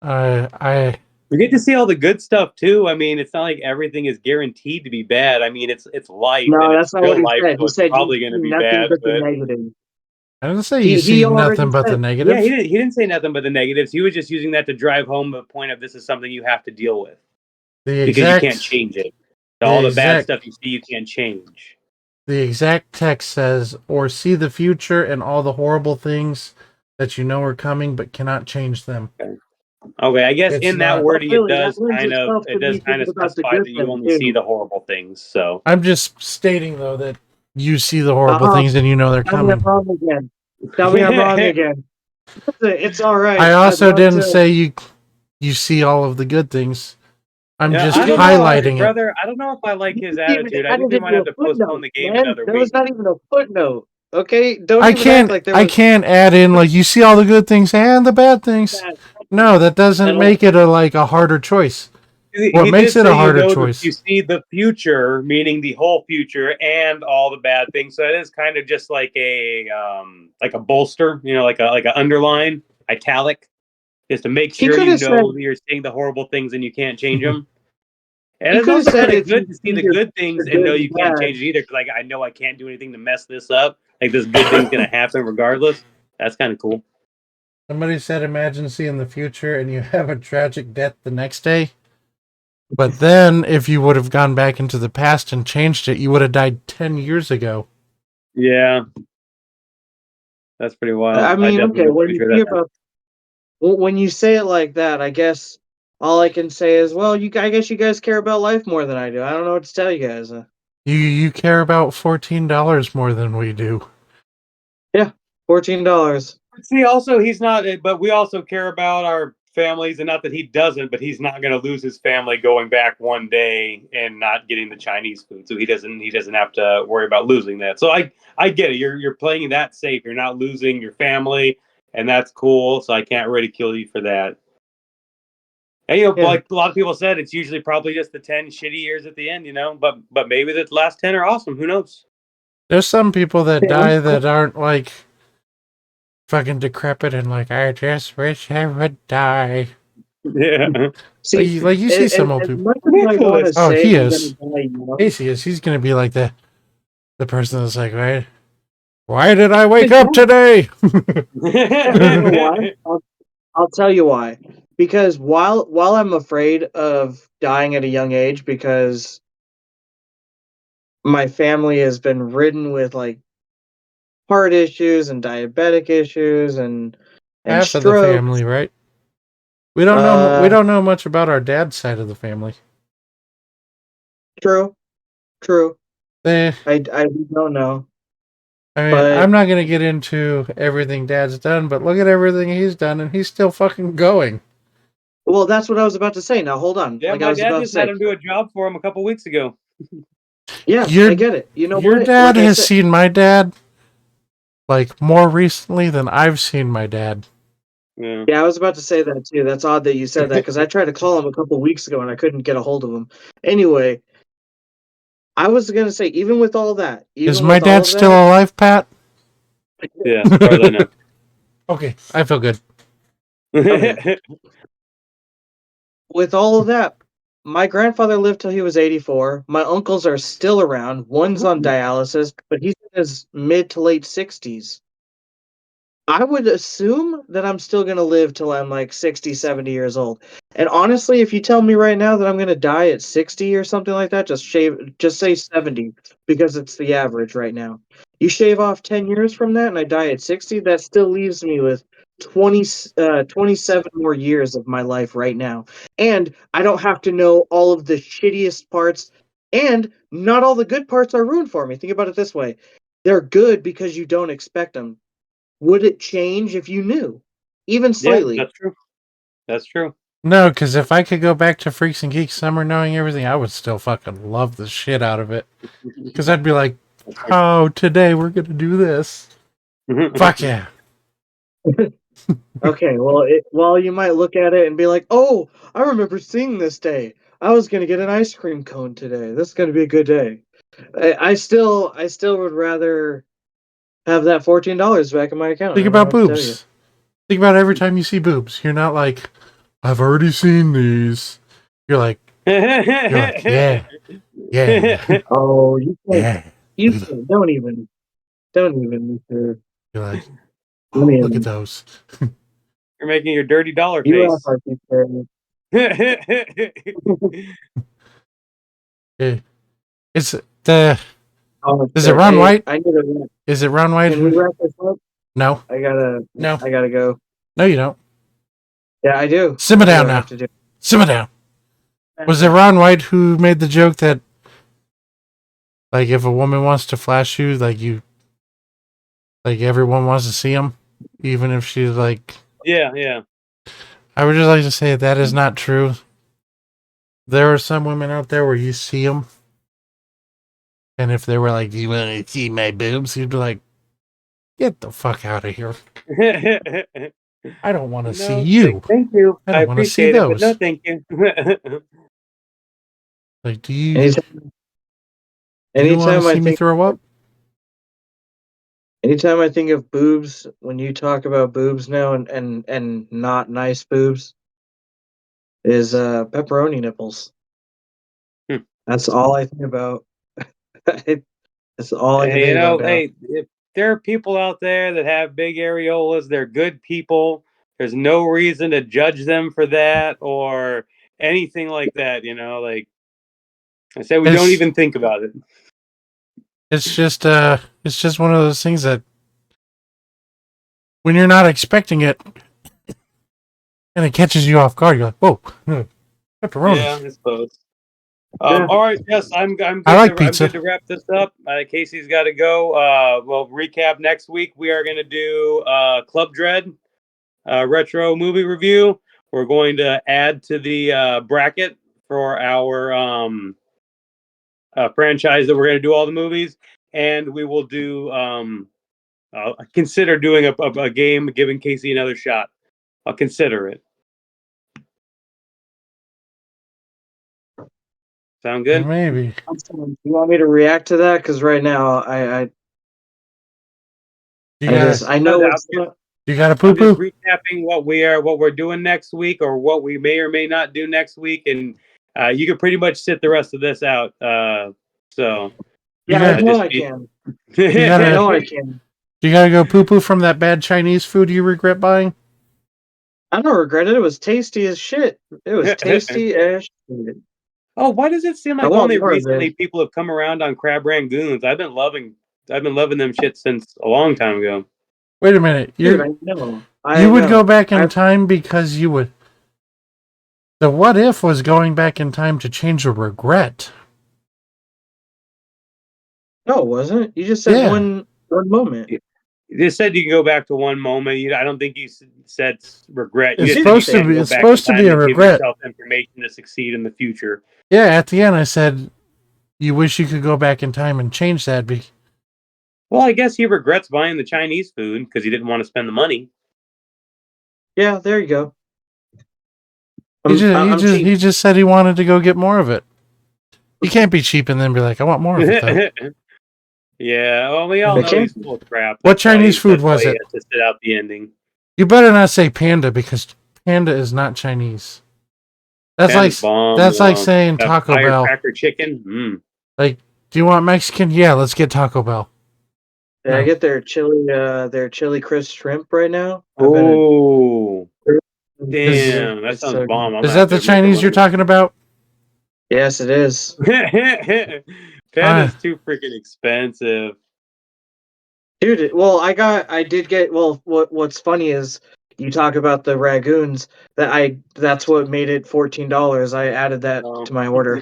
I We get to see all the good stuff too. I mean, it's not like everything is guaranteed to be bad. I mean, it's life and No, it's that's not what real he life, said. so He it's said you probably going see to be nothing bad. but the But negative. didn't say you He see already nothing but the said. negative. yeah, he didn't say nothing but the negatives. He was just using that to drive home the point of this is something you have to deal with The because you can't exact change it. the All the bad exact stuff you see, you can't change. the exact text says, or see the future and all the horrible things that you know are coming but cannot change them. Okay, I guess It's in that not. But wording, really, that lends itself to it does me kind thinking of about the specify good that you things only see too. the horrible things. So I'm just stating though that you see the horrible Uh-huh. things and you know they're Tell me I'm coming. wrong again. Tell me I'm wrong again. It's all right. I I'd also love didn't to. say you see all of the good things. I'm yeah, just I don't know, highlighting it. brother. I don't know if I like his You even attitude. I think added we it might to have a to postpone footnote, the game man. another There was week. not even a footnote. Okay, don't I even act can't like there I was. can't add in like you see all the good things and the bad things. No, that doesn't make it a harder choice. What He makes did it a say you harder know that choice? you see the future, meaning the whole future and all the bad things. So it is kind of just like a bolster, you know, like a underline, italic, just to make He sure could you have said. know that you're seeing the horrible things and you can't change them. And He it's could have also said kind of if good you to see see the your good future things and good know and you can't bad. change it either. Because like I know I can't do anything to mess this up. Like this good thing's gonna happen regardless. That's kind of cool. Somebody said imagine seeing the future and you have a tragic death the next day. But then if you would have gone back into the past and changed it, you would have died 10 years ago. Yeah, that's pretty wild. I I mean, definitely okay, know when pretty you sure think that happened. about when you say it like that, I guess all I can say is, well, I guess you guys care about life more than I do. I don't know what to tell you guys. You care about $14 more than we do. $14. See, also he's not, but we also care about our families, and not that he doesn't, but he's not going to lose his family going back one day and not getting the Chinese food, so he doesn't have to worry about losing that. So I get it. You're playing that safe. You're not losing your family, and that's cool. So I can't ridicule you for that. And Yeah. like a lot of people said, it's usually probably just the 10 shitty years at the end, but maybe the last 10 are awesome. Who knows? There's some people that Yeah, die that aren't like fucking decrepit and like, I just wish I would die. Yeah. See, Like you see some old as people. much as I want to Oh, say he I'm is. gonna die young, Casey is. He's gonna be like the person that's like, right? Why did I wake up today? you know why? I'll tell you why. Because while I'm afraid of dying at a young age, because my family has been ridden with like heart issues and diabetic issues and Half of the strokes. family, right? We don't know much about our dad's side of the family. True, true. Eh, I don't know, I mean, but I'm not gonna get into everything dad's done, but look at everything he's done, and he's still fucking going. well, that's what I was about to say. Now hold on. Yeah, Like I my was dad about to just had say. him do a job for him a couple weeks ago. Yeah, Your I get it. You know your what? dad Like I has said, seen my dad like more recently than I've seen my dad. Yeah. yeah, I was about to say that too. That's odd that you said that because I tried to call him a couple weeks ago and I couldn't get a hold of him. Anyway, I was gonna say, Is even my with all dad of still that, alive, Pat? Yeah, as far as I know. Okay, I feel good. Okay. with all of that, my grandfather lived till he was 84. My uncles are still around. One's on dialysis, but he's in his mid to late 60s. I would assume that I'm still going to live till I'm like 60, 70 years old. And honestly, if you tell me right now that I'm going to die at 60 or something like that, just say 70 because it's the average right now. You shave off 10 years from that and I die at 60, that still leaves me with 27 more years of my life right now. And I don't have to know all of the shittiest parts, and not all the good parts are ruined for me. Think about it this way. They're good because you don't expect them. Would it change if you knew? Even Yeah, slightly. that's true. That's true. No, because if I could go back to Freaks and Geeks Summer knowing everything, I would still fucking love the shit out of it. Because I'd be like, oh, today we're gonna do this. Fuck yeah. Okay, well, you might look at it and be like, "Oh, I remember seeing this day. I was gonna get an ice cream cone today. This is gonna be a good day." I still would rather have that $14 back in my account. I Think don't know about what to tell you. boobs. Think about every time you see boobs. You're not like, I've already seen these. You're like, yeah, yeah, Oh, you can't. yeah. You Look at can't. Don't even, Mr. You're like, Don't oh, look at even. those. You're making your dirty dollar You act face. like you can. Yeah. It's the. Oh, Is it shit. Ron Hey, White? I need to. Is it Ron White Can we who? wrap this up? No, I gotta. no, I gotta go. no. You don't. Yeah, I do. Simmer I do. down I now. have to do. Simmer down. Was it Ron White who made the joke that, like, if a woman wants to flash you, like everyone wants to see them, even if she's like. Yeah. I would just like to say that is not true. There are some women out there where you see them, and if they were like, "Do you want to see my boobs?" You'd be like, "Get the fuck out of here! I don't want to see you. Thank you. I I don't want to see appreciate it, but no, those." thank you. Like, do you Anytime, want to anytime I see me think, throw up? anytime I think of boobs, when you talk about boobs now, and not nice boobs, is pepperoni nipples. Hmm. That's all I think about. That's all I can Hey, think about now. hey, if there are people out there that have big areolas, they're good people. There's no reason to judge them for that or anything like that. Like I said, we don't It's even think about it. it's just one of those things that when you're not expecting it and it catches you off guard, you're like, "Whoa, pepperoni!" Yeah, I suppose. All right, yes, I'm good. I like I'm pizza. good to wrap this up. Casey's got to go. We'll recap next week. We are going to do Club Dread retro movie review. We're going to add to the bracket for our franchise that we're going to do all the movies, and we will do consider doing a game, giving Casey another shot. I'll consider it. Sound good? Maybe. You want me to react to that? Because right now, You got I know what's you got a I'm poo just poo? recapping what we're doing next week, or what we may or may not do next week, and you can pretty much sit the rest of this out. So You yeah, I got know I can. you I gotta know I can. you gotta go poo poo from that bad Chinese food you regret buying? I don't regret it. It was tasty as shit. It was tasty as shit. Oh, why does it seem I like want only more of recently it. people have come around on crab rangoons? I've been loving them shit since a long time ago. Wait a minute. Dude, I know. You would go back in time because you would. The what if was going back in time to change a regret. No, it wasn't. You just said Yeah. one moment. You just said you can go back to one moment. I don't think you said regret. You It's just supposed said to you can be. go It's back supposed in to be time a and give regret. yourself information to succeed in the future. Yeah. At the end, I said, "You wish you could go back in time and change that." Well, I guess he regrets buying the Chinese food because he didn't want to spend the money. Yeah, there you go. He just said he wanted to go get more of it. You can't be cheap and then be like, "I want more of it." Though. Yeah, well, we all They know can't. he's full of crap. What Chinese food was That's why it? he has to sit out the ending. You better not say panda because panda is not Chinese. That's Panda's like bomb, that's like saying that Taco Bell. firecracker chicken. Like, do you want Mexican? Yeah, let's get Taco Bell. Did No. I get their chili crisp shrimp right now? Oh, Is- damn, that sounds so bomb. I'm Is gonna that have the to make a Chinese run you're of talking about? Yes, it is. it. Panda's too freaking expensive. Dude, well, I did get, well, what's funny is you talk about the ragoons that's what made it $14. I added that to my order.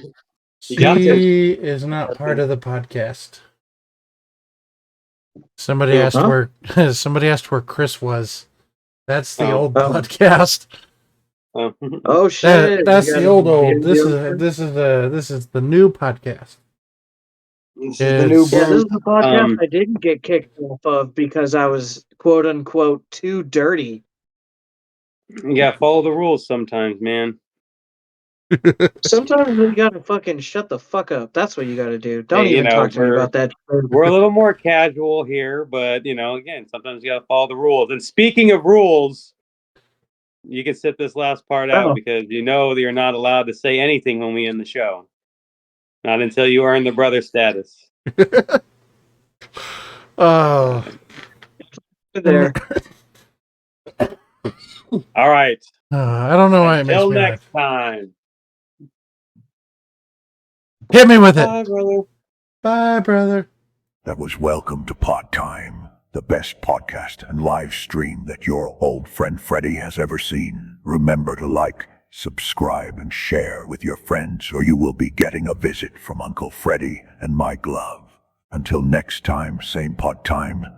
You got to. She is not part of the podcast. Somebody asked Huh? where Chris was. That's the old Oh. podcast. Oh shit. That's You the gotta- old. This Yeah, is the new podcast. This is the new It's- this is the podcast Um, I didn't get kicked off of because I was quote unquote too dirty. You gotta follow the rules sometimes, man. Sometimes you gotta fucking shut the fuck up. That's what you gotta do. Don't Hey, you even know, talk to me about that. We're a little more casual here, but again, sometimes you gotta follow the rules. And speaking of rules, you can sit this last part out Oh. because that you're not allowed to say anything when we end the show. Not until you earn the brother status. Oh, There. All right. I don't know why it makes Until me next laugh. time. Hit me with it. Bye, brother. Bye, brother. That was Welcome to Pod Time, the best podcast and live stream that your old friend Freddy has ever seen. Remember to like, subscribe, and share with your friends, or you will be getting a visit from Uncle Freddy and my glove. Until next time, same pod channel.